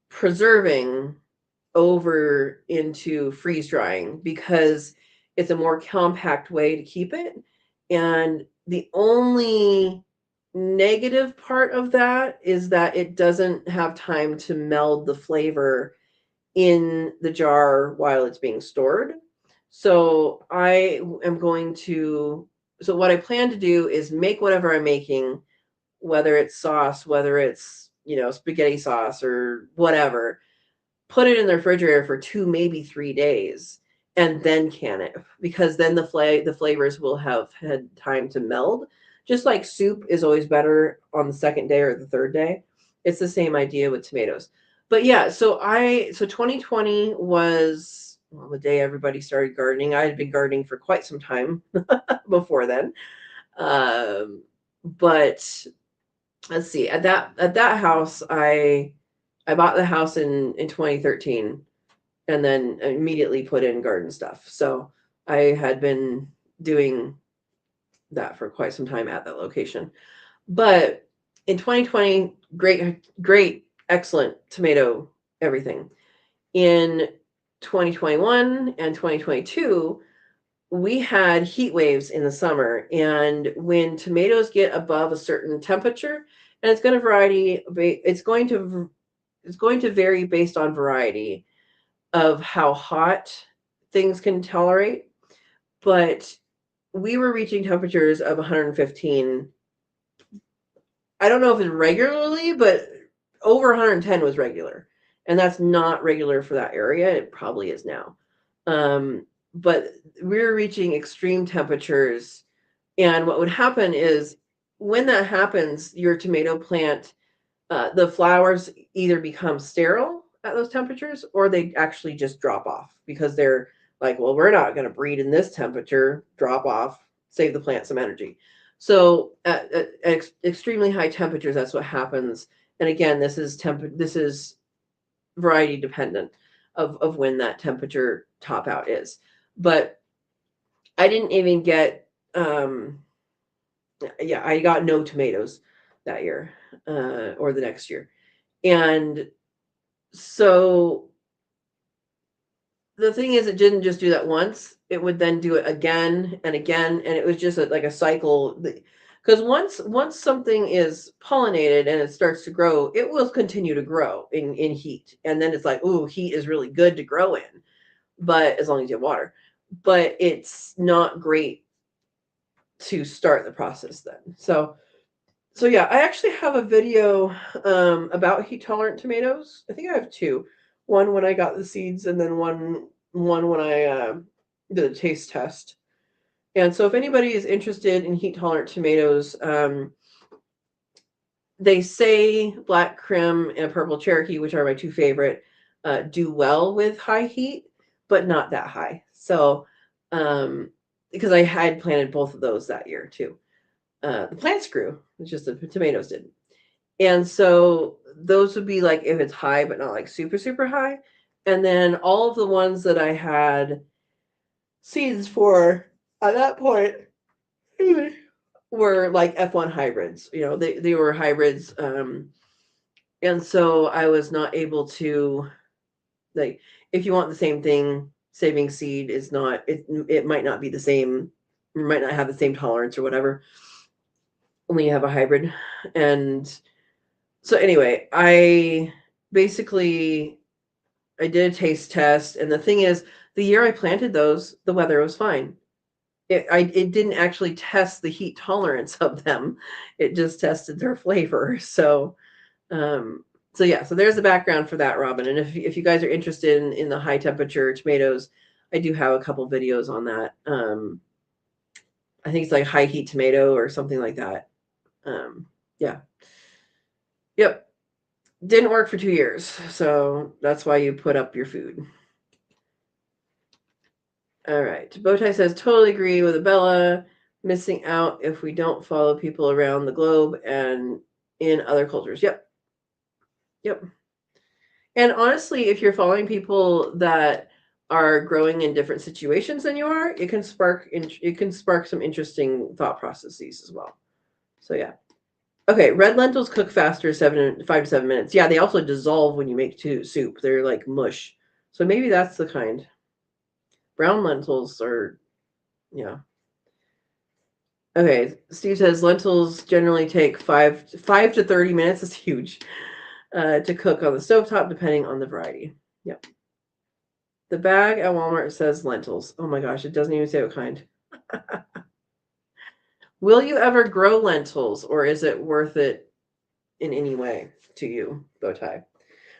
preserving over into freeze drying because it's a more compact way to keep it. And the only negative part of that is that it doesn't have time to meld the flavor in the jar while it's being stored. So so what I plan to do is make whatever I'm making, whether it's sauce, whether it's, spaghetti sauce or whatever, put it in the refrigerator for 2, maybe 3 days, and then can it, because then the flavors will have had time to meld. Just like soup is always better on the second day or the third day, it's the same idea with tomatoes. But yeah, so 2020 was, well, the day everybody started gardening. I had been gardening for quite some time before then. But let's see, at that house, I bought the house in 2013 and then immediately put in garden stuff. So I had been doing that for quite some time at that location. But in 2020, great, excellent tomato everything. In 2021 and 2022, we had heat waves in the summer, and when tomatoes get above a certain temperature, and it's going to vary based on variety of how hot things can tolerate, but we were reaching temperatures of 115. I don't know if it's regularly, but over 110 was regular. And that's not regular for that area. It probably is now. But we were reaching extreme temperatures. And what would happen is when that happens, your tomato plant, the flowers either become sterile at those temperatures or they actually just drop off because they're like, well, we're not going to breed in this temperature, drop off, save the plant some energy. So at extremely high temperatures, that's what happens. And again, this is variety dependent of when that temperature top out is. But I didn't even get, I got no tomatoes that year or the next year. And so the thing is, it didn't just do that once. It would then do it again and again, and it was just like a cycle. Because once something is pollinated and it starts to grow, it will continue to grow in heat. And then it's like, oh, heat is really good to grow in, but as long as you have water. But it's not great to start the process then. So yeah, I actually have a video about heat tolerant tomatoes. I think I have two. One when I got the seeds, and then one when I did a taste test. And so if anybody is interested in heat tolerant tomatoes, they say black Krim and purple Cherokee, which are my two favorite, do well with high heat, but not that high. So because I had planted both of those that year too. The plants grew, it's just the tomatoes didn't. And so those would be like if it's high, but not like super, super high. And then all of the ones that I had seeds for at that point were like F1 hybrids. They were hybrids. And so I was not able to, like, if you want the same thing, saving seed is not, it might not be the same, you might not have the same tolerance or whatever when you have a hybrid. And so anyway, I did a taste test, and the thing is, the year I planted those, the weather was fine. it didn't actually test the heat tolerance of them. It just tested their flavor. Um, so yeah, so there's the background for that, Robin. And if you guys are interested in the high temperature tomatoes, I do have a couple videos on that. I think it's like high heat tomato or something like that. Yeah. Yep. Didn't work for 2 years. So that's why you put up your food. All right. Bowtie says, totally agree with Abella. Missing out if we don't follow people around the globe and in other cultures. Yep. Yep. And honestly, if you're following people that are growing in different situations than you are, it can spark some interesting thought processes as well. So yeah. Okay, red lentils cook faster, 5 to 7 minutes. Yeah, they also dissolve when you make soup. They're like mush. So maybe that's the kind. Brown lentils are, yeah. Okay, Steve says lentils generally take 5 to 30 minutes. That's huge. To cook on the stovetop, depending on the variety. Yep. The bag at Walmart says lentils. Oh my gosh, it doesn't even say what kind. Will you ever grow lentils, or is it worth it in any way to you, Bowtie?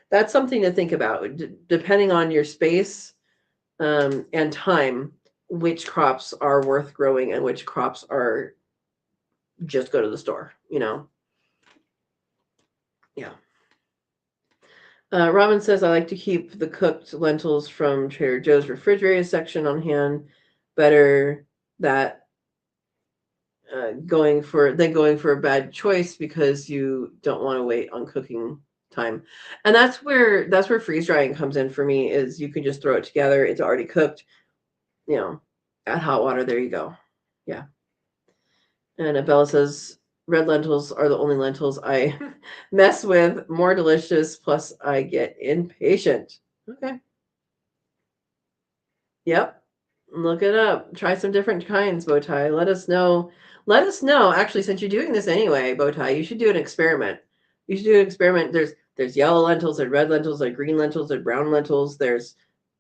That's something to think about. Depending on your space and time, which crops are worth growing and which crops are just go to the store, Yeah. Robin says, I like to keep the cooked lentils from Trader Joe's refrigerated section on hand. Better that going for a bad choice because you don't want to wait on cooking time. And that's where freeze drying comes in for me, is you can just throw it together. It's already cooked, add hot water. There you go. Yeah. And Abella says, red lentils are the only lentils I mess with. More delicious. Plus, I get impatient. Okay. Yep. Look it up. Try some different kinds, Bowtie. Let us know. Let us know. Actually, since you're doing this anyway, Bowtie, you should do an experiment. You should do an experiment. There's yellow lentils, and red lentils, and green lentils, and brown lentils. There's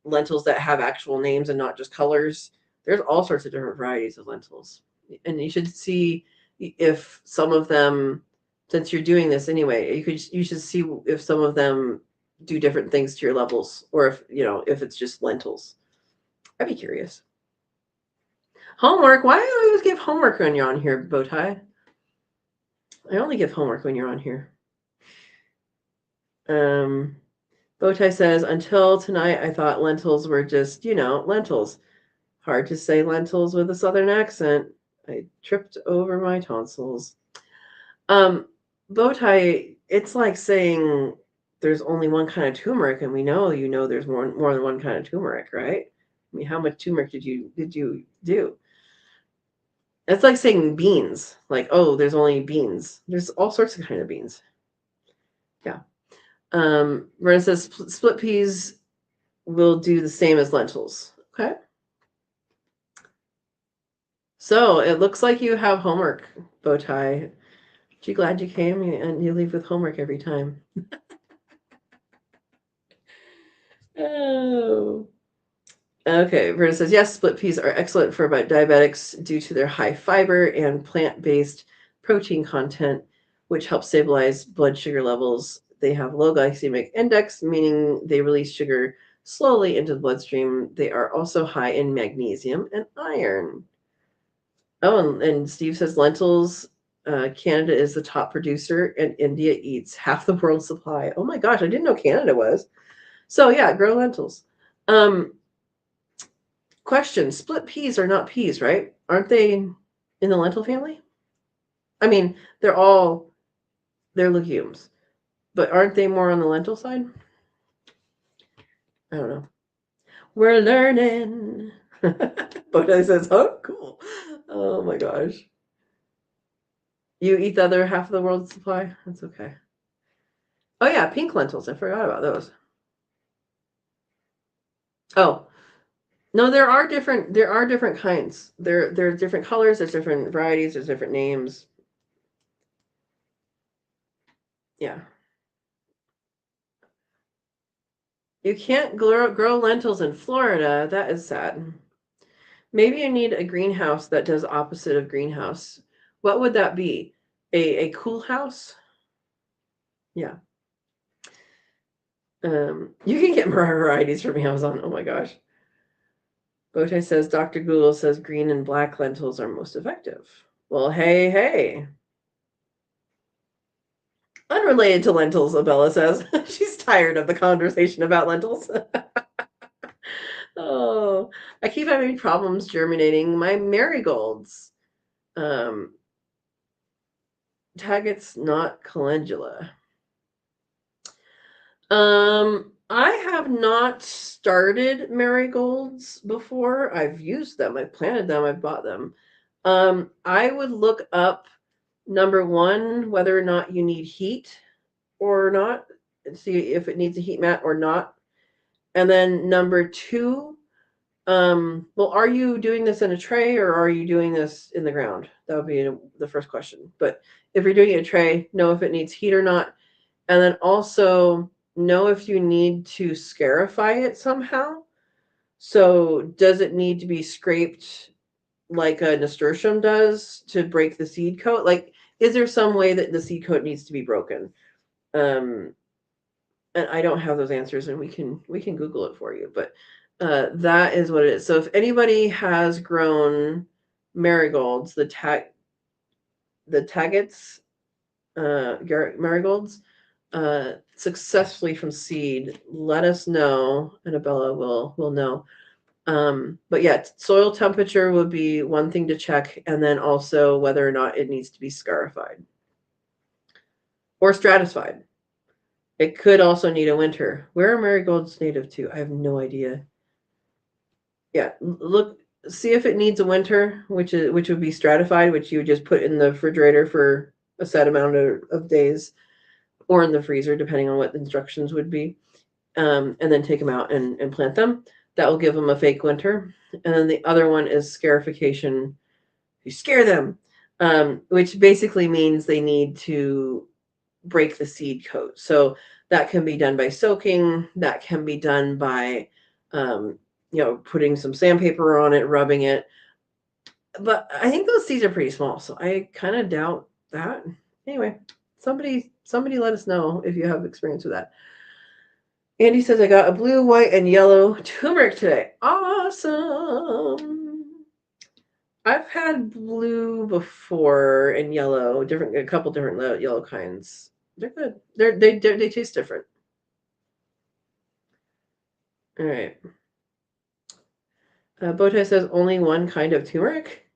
lentils that have actual names and not just colors. There's all sorts of different varieties of lentils. And you should see if some of them, since you're doing this anyway, you should see if some of them do different things to your levels, or if it's just lentils. I'd be curious. Homework? Why do I always give homework when you're on here, Bowtie? I only give homework when you're on here. Bowtie says, until tonight, I thought lentils were just, lentils. Hard to say lentils with a southern accent. I tripped over my tonsils. Bowtie, it's like saying there's only one kind of turmeric, and we know there's more than one kind of turmeric, right? I mean, how much turmeric did you do? It's like saying beans. Like, oh, there's only beans. There's all sorts of kind of beans. Yeah. Vernon says split peas will do the same as lentils. Okay. So it looks like you have homework, Bowtie. Gee, glad you came, and you leave with homework every time. Oh. Okay, Verna says, yes, split peas are excellent for diabetics due to their high fiber and plant-based protein content, which helps stabilize blood sugar levels. They have low glycemic index, meaning they release sugar slowly into the bloodstream. They are also high in magnesium and iron. Oh, and Steve says lentils, Canada is the top producer, and India eats half the world's supply. Oh my gosh, I didn't know Canada was. So yeah, grow lentils. Question, split peas are not peas, right? Aren't they in the lentil family? I mean, they're legumes, but aren't they more on the lentil side? I don't know. We're learning. Bodhi says, oh, cool. Oh my gosh. You eat the other half of the world's supply? That's okay. Oh yeah, pink lentils. I forgot about those. Oh, no, there are different kinds. There's different colors, there's different varieties, there's different names. Yeah. You can't grow lentils in Florida. That is sad. Maybe you need a greenhouse that does opposite of greenhouse. What would that be? A cool house? Yeah. You can get more varieties from Amazon. Oh my gosh. Bowtie says Dr. Google says green and black lentils are most effective. Well, hey, hey. Unrelated to lentils, Abella says. She's tired of the conversation about lentils. Oh, I keep having problems germinating my marigolds. Um, Taget's not calendula. I have not started marigolds before. I've used them, I've planted them, I've bought them. I would look up number one, whether or not you need heat or not, and see if it needs a heat mat or not. And then number two, well, are you doing this in a tray or are you doing this in the ground? That would be the first question. But if you're doing it in a tray, know if it needs heat or not. And then also know if you need to scarify it somehow. So does it need to be scraped like a nasturtium does to break the seed coat? Like, is there some way that the seed coat needs to be broken? Um, and I don't have those answers, and we can Google it for you. But that is what it is. So if anybody has grown marigolds, the Taggets marigolds successfully from seed, let us know, and Abella will know. But yeah, soil temperature would be one thing to check, and then also whether or not it needs to be scarified or stratified. It could also need a winter. Where are marigolds native to? I have no idea. Yeah, look, see if it needs a winter, which would be stratified, which you would just put in the refrigerator for a set amount of days, or in the freezer, depending on what the instructions would be. And then take them out and plant them. That will give them a fake winter. And then the other one is scarification. You scare them, which basically means they need to break the seed coat. So that can be done by soaking. That can be done by, putting some sandpaper on it, rubbing it. But I think those seeds are pretty small, so I kind of doubt that. Anyway, somebody let us know if you have experience with that. Andy says I got a blue, white, and yellow turmeric today. Awesome. I've had blue before and yellow, a couple different yellow kinds. They're good. They taste different. All right. Bowtie says only one kind of turmeric.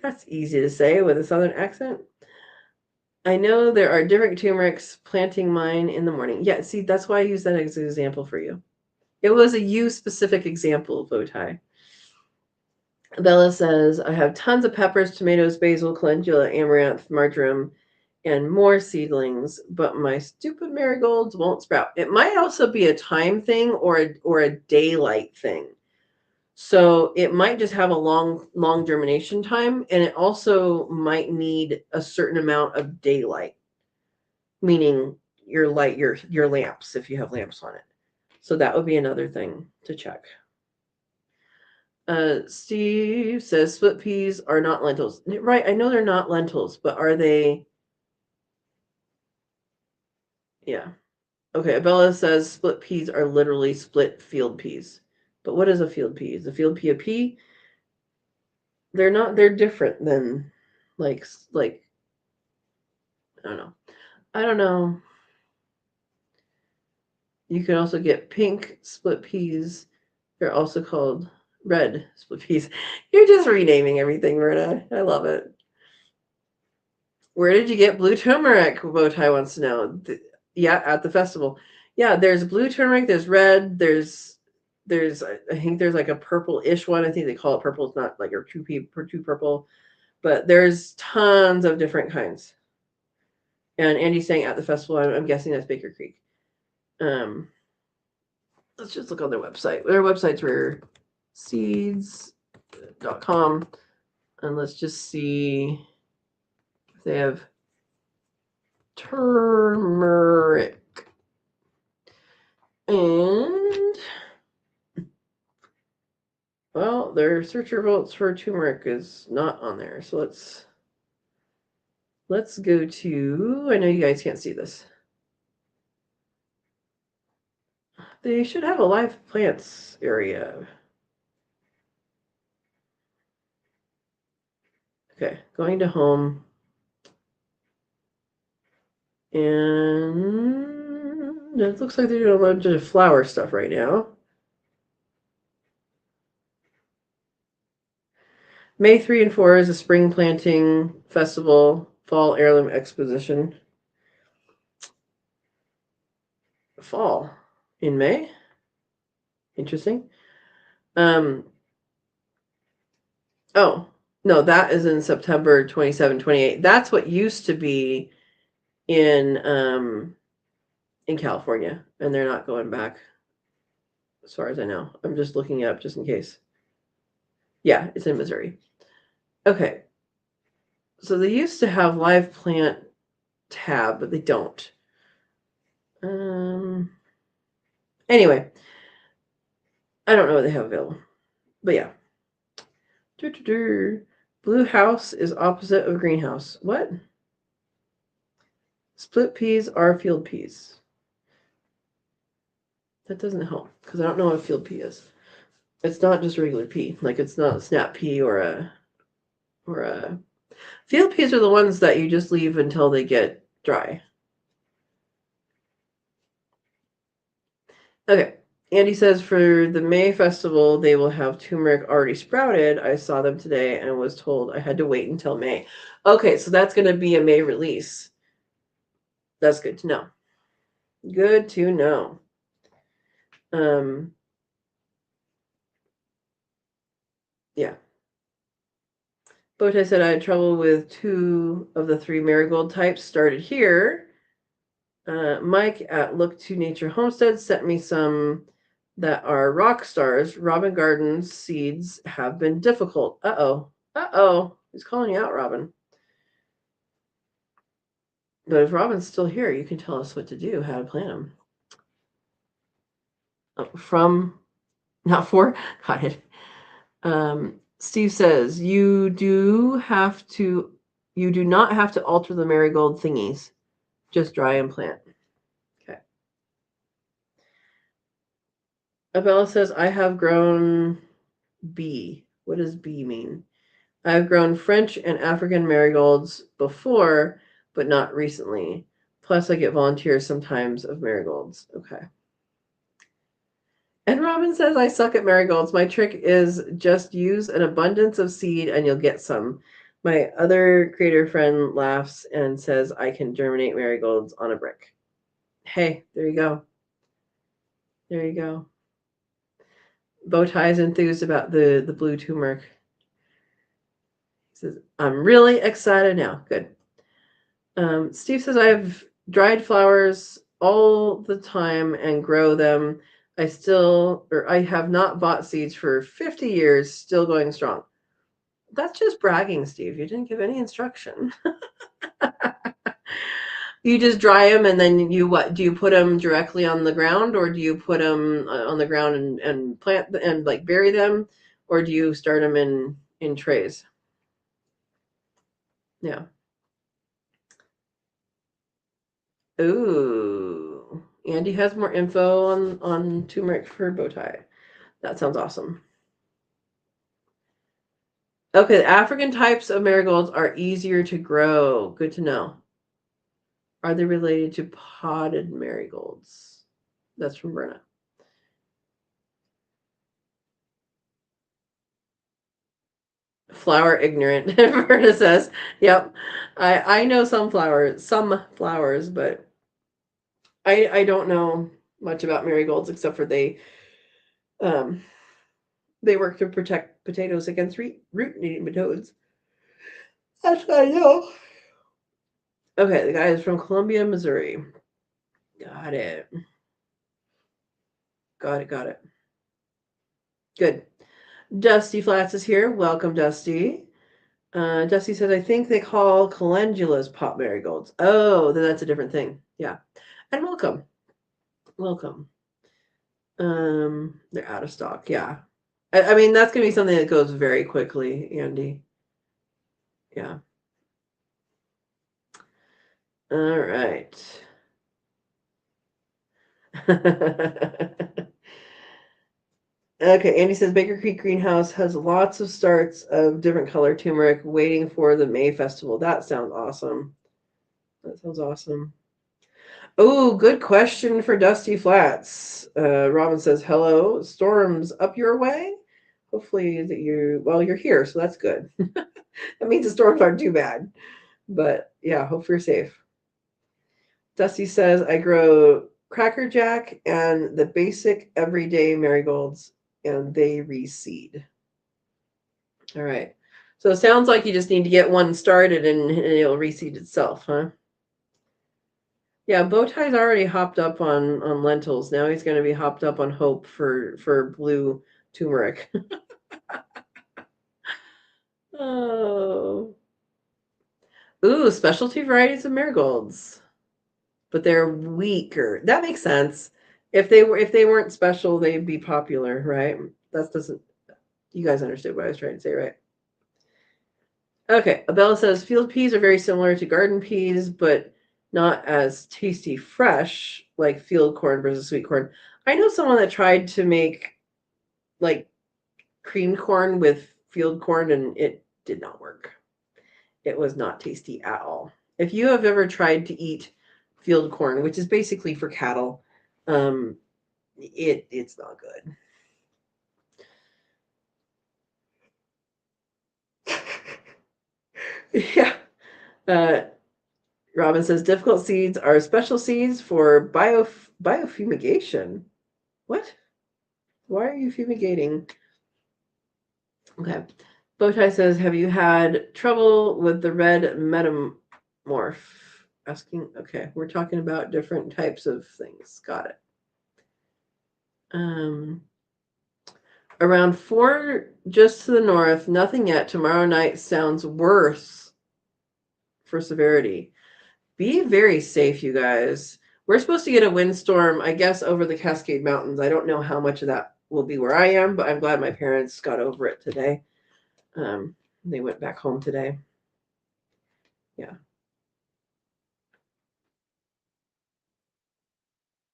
That's easy to say with a southern accent. I know there are different turmerics. Planting mine in the morning. Yeah, see, that's why I use that as an example for you. It was a you specific example, Bowtie. Bella says, I have tons of peppers, tomatoes, basil, calendula, amaranth, marjoram, and more seedlings, but my stupid marigolds won't sprout. It might also be a time thing or a daylight thing. So it might just have a long germination time, and it also might need a certain amount of daylight, meaning your lamps if you have lamps on it. So that would be another thing to check. Steve says split peas are not lentils. Right, I know they're not lentils, but are they? Yeah. Okay, Abella says split peas are literally split field peas. But what is a field pea? Is a field pea a pea? They're not, they're different than like I don't know. I don't know. You can also get pink split peas. They're also called red split peas. You're just renaming everything, Verna. I love it. Where did you get blue turmeric? Bowtie wants to know. Yeah, at the festival. Yeah, there's blue turmeric, there's red, there's I think there's like a purple-ish one. I think they call it purple. It's not like a true purple, but there's tons of different kinds. And Andy's saying at the festival, I'm guessing that's Baker Creek. Let's just look on their website. Their website's rareseeds.com, and let's just see if they have turmeric. And Well, their search results for turmeric is not on there. So let's go to, I know you guys can't see this. They should have a live plants area. Okay, going to home. And it looks like they're doing a bunch of flower stuff right now. May 3 and 4 is a spring planting festival, fall heirloom exposition. Fall in May? Interesting. Oh, no, that is in September 27, 28. That's what used to be in California, and they're not going back as far as I know. I'm just looking it up just in case. Yeah, it's in Missouri. Okay. So they used to have live plant tab, but they don't. Anyway, I don't know what they have available. But yeah. Blue house is opposite of greenhouse. What? Split peas are field peas. That doesn't help because I don't know what a field pea is. It's not just regular pea. Like it's not a snap pea or a field peas are the ones that you just leave until they get dry. Okay. Andy says for the May festival, they will have turmeric already sprouted. I saw them today and was told I had to wait until May. Okay, so that's going to be a May release. That's good to know. Good to know. Yeah. Botai said I had trouble with 2 of the 3 marigold types started here. Mike at Look to Nature Homestead sent me some that are rock stars. Robin Garden's seeds have been difficult. Uh-oh. He's calling you out, Robin. But if Robin's still here, you can tell us what to do, how to plant them. Not for? Got it. Steve says, you do not have to alter the marigold thingies. Just dry and plant. Okay. Abella says, I have grown bee. What does bee mean? I've grown French and African marigolds before, but not recently. Plus, I get volunteers sometimes of marigolds. Okay. And Robin says, I suck at marigolds. My trick is just use an abundance of seed and you'll get some. My other creator friend laughs and says, I can germinate marigolds on a brick. Hey, there you go. There you go. Bowtie is enthused about the blue turmeric. He says, I'm really excited now. Good. Steve says, I have dried flowers all the time and grow them. I have not bought seeds for 50 years, still going strong. That's just bragging, Steve. You didn't give any instruction. You just dry them and then what? Do you put them directly on the ground or do you put them on the ground and plant and like bury them? Or do you start them in trays? Yeah. Ooh. Andy has more info on turmeric for bowtie. That sounds awesome. Okay, the African types of marigolds are easier to grow. Good to know. Are they related to potted marigolds? That's from Brenna. Flower ignorant, Brenna says. Yep. I know some flowers, but I don't know much about marigolds except for they work to protect potatoes against root-eating nematodes. That's what I know. Okay, the guy is from Columbia, Missouri. Got it. Got it. Good. Dusty Flats is here. Welcome, Dusty. Dusty says, I think they call calendulas pot marigolds. Oh, then that's a different thing. Yeah. And welcome. They're out of stock. Yeah. I mean, that's going to be something that goes very quickly, Andy. Yeah. All right. Okay, Andy says Baker Creek Greenhouse has lots of starts of different color turmeric waiting for the May festival. That sounds awesome. That sounds awesome. Oh, good question for Dusty Flats. Robin says, hello, storms up your way? Hopefully that you're here, so that's good. That means the storms aren't too bad. But yeah, hope you're safe. Dusty says, I grow Cracker Jack and the basic everyday marigolds, and they reseed. All right. So it sounds like you just need to get one started and it'll reseed itself, huh? Yeah, Bowtie's already hopped up on lentils. Now he's going to be hopped up on hope for blue turmeric. Oh. Ooh, specialty varieties of marigolds. But they're weaker. That makes sense. If they weren't special, they'd be popular, right? That doesn't You guys understood what I was trying to say, right? Okay, Abella says field peas are very similar to garden peas, but not as tasty fresh like field corn versus sweet corn. I know someone that tried to make like creamed corn with field corn and it did not work. It was not tasty at all. If you have ever tried to eat field corn, which is basically for cattle, it's not good. Yeah. Uh, Robin says difficult seeds are special seeds for biofumigation. What? Why are you fumigating? Okay. Bowtie says, have you had trouble with the red metamorph? Asking, okay, we're talking about different types of things. Got it. Around 4 just to the north, nothing yet. Tomorrow night sounds worse for severity. Be very safe, you guys. We're supposed to get a windstorm, I guess, over the Cascade Mountains. I don't know how much of that will be where I am, but I'm glad my parents got over it today. They went back home today. Yeah.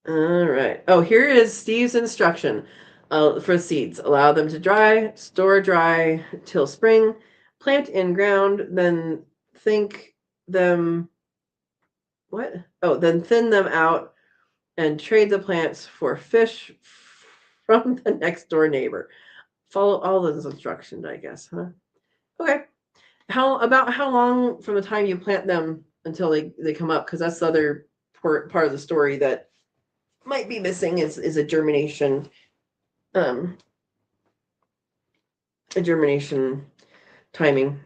All right. Oh, here is Steve's instruction for seeds. Allow them to dry, store dry till spring, plant in ground, then think them. What? Oh, then thin them out and trade the plants for fish from the next door neighbor. Follow all those instructions, I guess, huh? Okay. How long from the time you plant them until they come up? Because that's the other part of the story that might be missing is um a germination timing.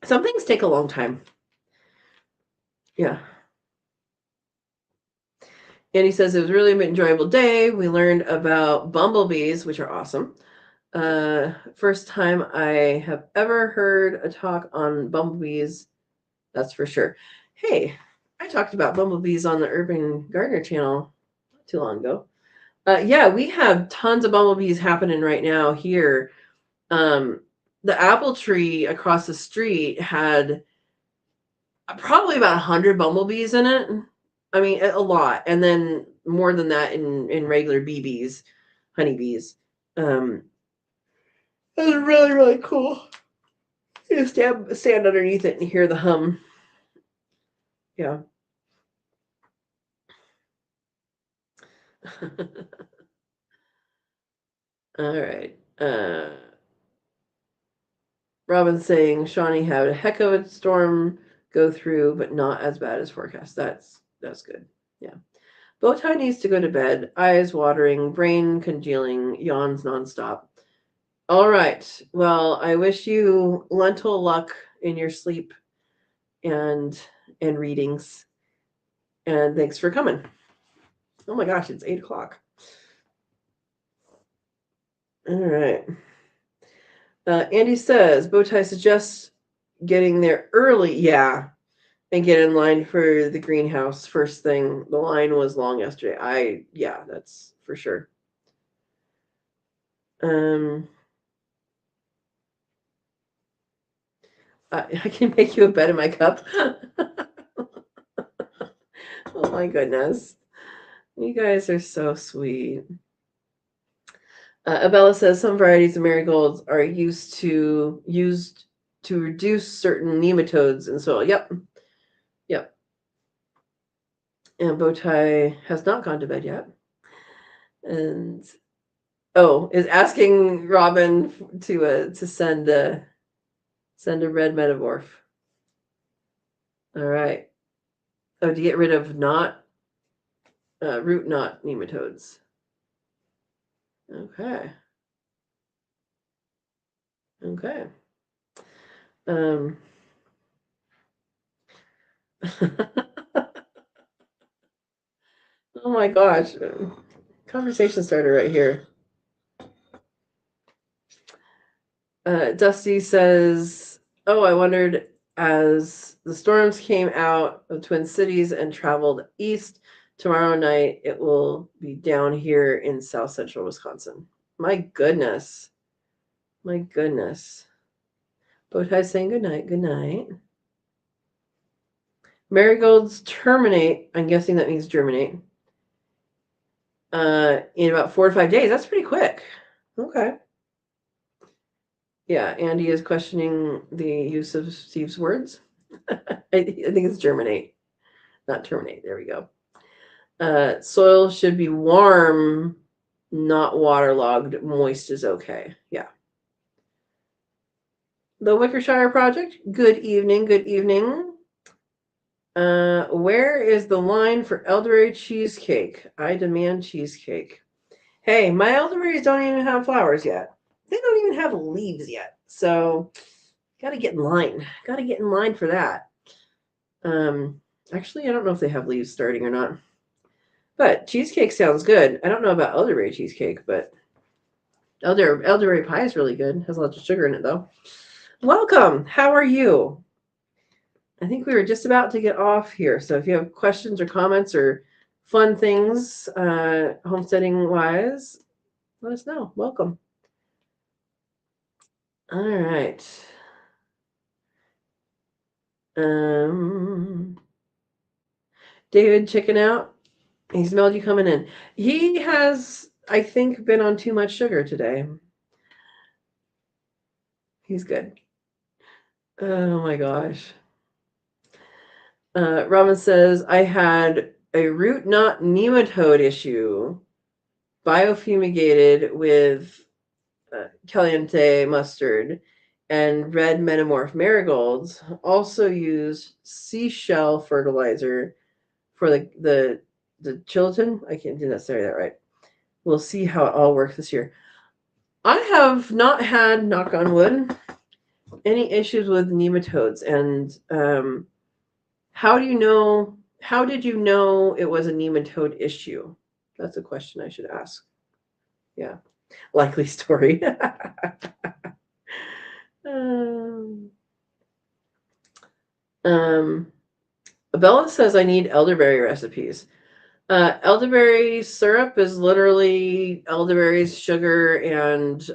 Some things take a long time. Yeah. And he says it was really an enjoyable day. We learned about bumblebees, which are awesome. First time I have ever heard a talk on bumblebees, that's for sure. Hey, I talked about bumblebees on the Urban Gardener channel not too long ago. Yeah, we have tons of bumblebees happening right now here. The apple tree across the street had probably about 100 bumblebees in it. I mean, a lot, and then more than that in regular BBs, honeybees. It was really, really cool. You stand underneath it and hear the hum. Yeah. All right. Robin's saying Shawnee had a heck of a storm go through, but not as bad as forecast. That's good. Yeah. Bowtie needs to go to bed. Eyes watering, brain congealing, yawns nonstop. All right. Well, I wish you lentil luck in your sleep and readings. And thanks for coming. Oh my gosh, it's 8 o'clock. All right. Andy says Bowtie suggests getting there early. Yeah, and get in line for the greenhouse first thing. The line was long yesterday. Yeah, that's for sure. I can make you a bed in my cup. Oh my goodness. You guys are so sweet. Abella says some varieties of marigolds are used to reduce certain nematodes in soil. Yep. Yep. And Bowtie has not gone to bed yet. And is asking Robin to send a red metamorph. All right. Oh, to get rid of root knot nematodes. Okay. Okay. Oh my gosh. Conversation starter right here. Dusty says, "Oh, I wondered as the storms came out of Twin Cities and traveled east, tomorrow night it will be down here in south central Wisconsin." My goodness. My goodness. Bowtie's saying good night. Good night. Marigolds terminate. I'm guessing that means germinate. In about 4 to 5 days. That's pretty quick. Okay. Yeah, Andy is questioning the use of Steve's words. I think it's germinate, not terminate. There we go. Soil should be warm, not waterlogged. Moist is okay. Yeah. The Wickershire Project. Good evening. Good evening. Where is the line for elderberry cheesecake? I demand cheesecake. Hey, my elderberries don't even have flowers yet. They don't even have leaves yet. So, gotta get in line. Gotta get in line for that. Actually, I don't know if they have leaves starting or not. But cheesecake sounds good. I don't know about elderberry cheesecake, but elderberry pie is really good. Has lots of sugar in it, though. Welcome. How are you? I think we were just about to get off here. So if you have questions or comments or fun things, homesteading wise, let us know. Welcome. All right. David chicken out. He smelled you coming in. He has, I think, been on too much sugar today. He's good. Oh my gosh. Robin says, I had a root knot nematode issue biofumigated with caliente mustard and red metamorph marigolds. Also used seashell fertilizer for the chilton. I can't do that. Say that right. We'll see how it all works this year. I have not had, knock on wood, any issues with nematodes. And how did you know it was a nematode issue? That's a question I should ask. Yeah. Likely story. Bella says I need elderberry recipes. Elderberry syrup is literally elderberries, sugar, and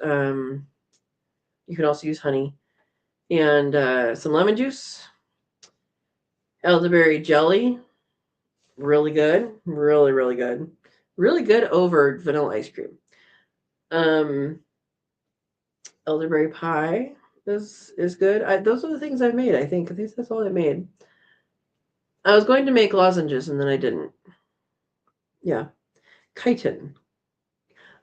you can also use honey and some lemon juice. Elderberry jelly, really good, really, really good, really good over vanilla ice cream. Elderberry pie is good. Those are the things I've made. I think that's all I made. I was going to make lozenges and then I didn't. Yeah, chitin.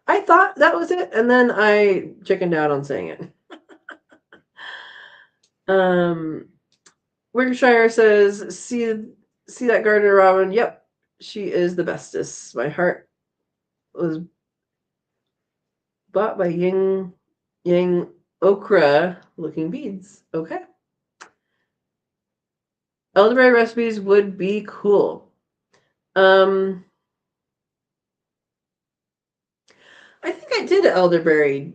I thought that was it, and then I chickened out on saying it. Wickershire says, see that gardener Robin? Yep, she is the bestest. My heart was bought by Yang okra looking beads. Okay. Elderberry recipes would be cool. I think I did elderberry.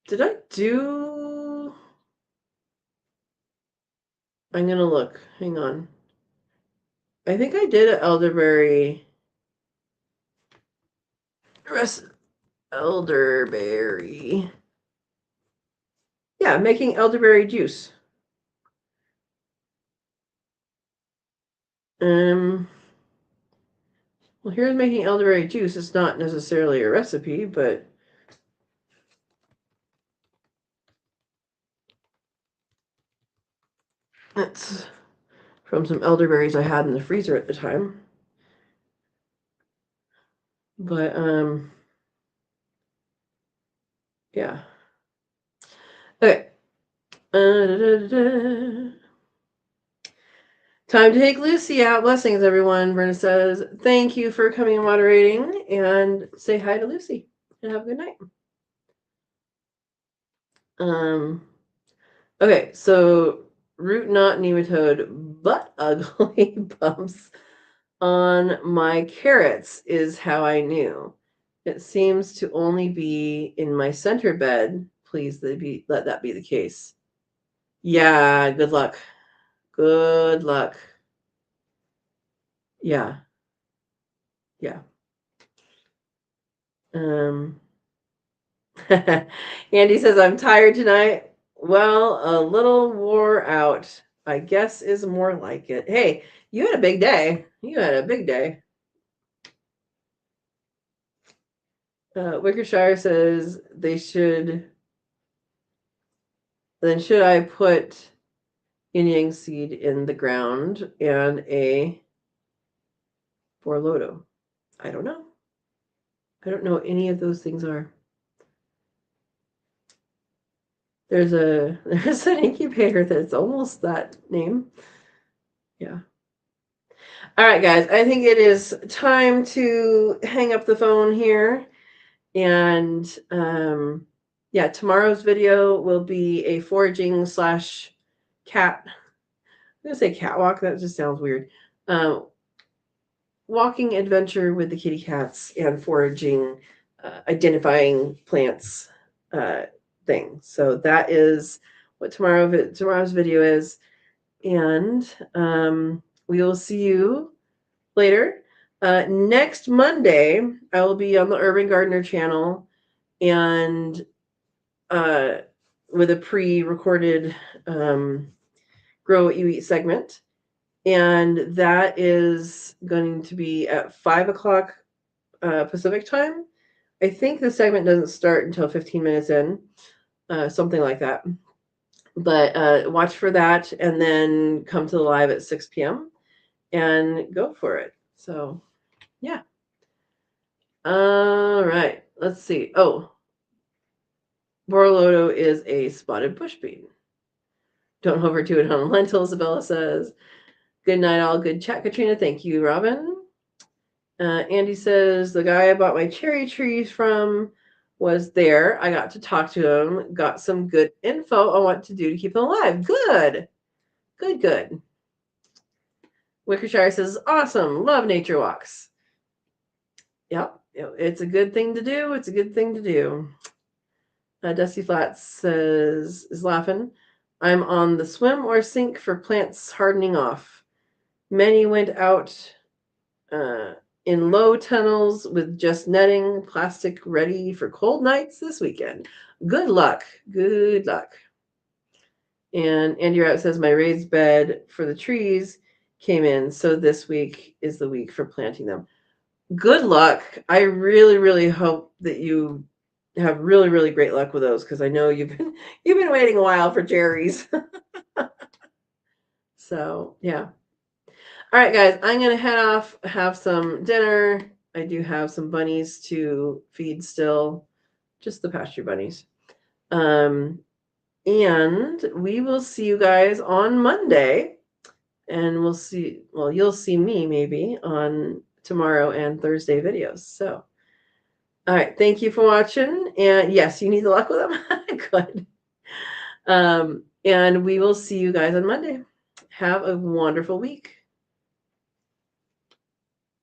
Did I do? I'm gonna look. Hang on. I think I did an elderberry. Elderberry. Yeah, making elderberry juice. Well, here's making elderberry juice. It's not necessarily a recipe, but it's from some elderberries I had in the freezer at the time. But yeah. Okay. Time to take Lucy out. Blessings, everyone. Brenda says, thank you for coming and moderating, and say hi to Lucy and have a good night. Okay, so root knot nematode butt ugly bumps on my carrots is how I knew. It seems to only be in my center bed. Please let that be the case. Yeah, good luck. Good luck. Yeah. Yeah. Andy says, I'm tired tonight. Well, a little wore out, I guess, is more like it. Hey, you had a big day. You had a big day. Wickershire says they should. Then should I put yin yang seed in the ground and a borloto? I don't know. I don't know what any of those things are. There's an incubator that's almost that name. Yeah. All right, guys. I think it is time to hang up the phone here. And yeah, tomorrow's video will be a foraging / cat. I'm gonna say catwalk. That just sounds weird. Walking adventure with the kitty cats and foraging, identifying plants thing. So that is what tomorrow's video is, and we will see you later. Next Monday, I will be on the Urban Gardener channel and with a pre-recorded Grow What You Eat segment. And that is going to be at 5 o'clock Pacific time. I think the segment doesn't start until 15 minutes in, something like that. But watch for that and then come to the live at 6 p.m. and go for it. So, yeah. All right. Let's see. Oh, Borloto is a spotted bush bean. Don't overdo it on lentils, Isabella says. Good night, all. Good chat, Katrina. Thank you, Robin. Andy says, the guy I bought my cherry trees from was there. I got to talk to him, got some good info on what to do to keep them alive. Good. Good, good. Wickershire says, awesome. Love nature walks. Yep. It's a good thing to do. It's a good thing to do. Dusty Flats says, is laughing. I'm on the swim or sink for plants hardening off. Many went out in low tunnels with just netting, plastic ready for cold nights this weekend. Good luck. Good luck. And Andy Rat says, my raised bed for the trees came in, so this week is the week for planting them. Good luck. I really, really hope that you have really, really great luck with those, because I know you've been waiting a while for cherries. So yeah. All right, guys, I'm gonna head off, have some dinner. I do have some bunnies to feed still, just the pasture bunnies. And we will see you guys on Monday, and we'll see. Well, you'll see me maybe on tomorrow and Thursday videos. So. All right. Thank you for watching. And yes, you need the luck with them. Good. And we will see you guys on Monday. Have a wonderful week.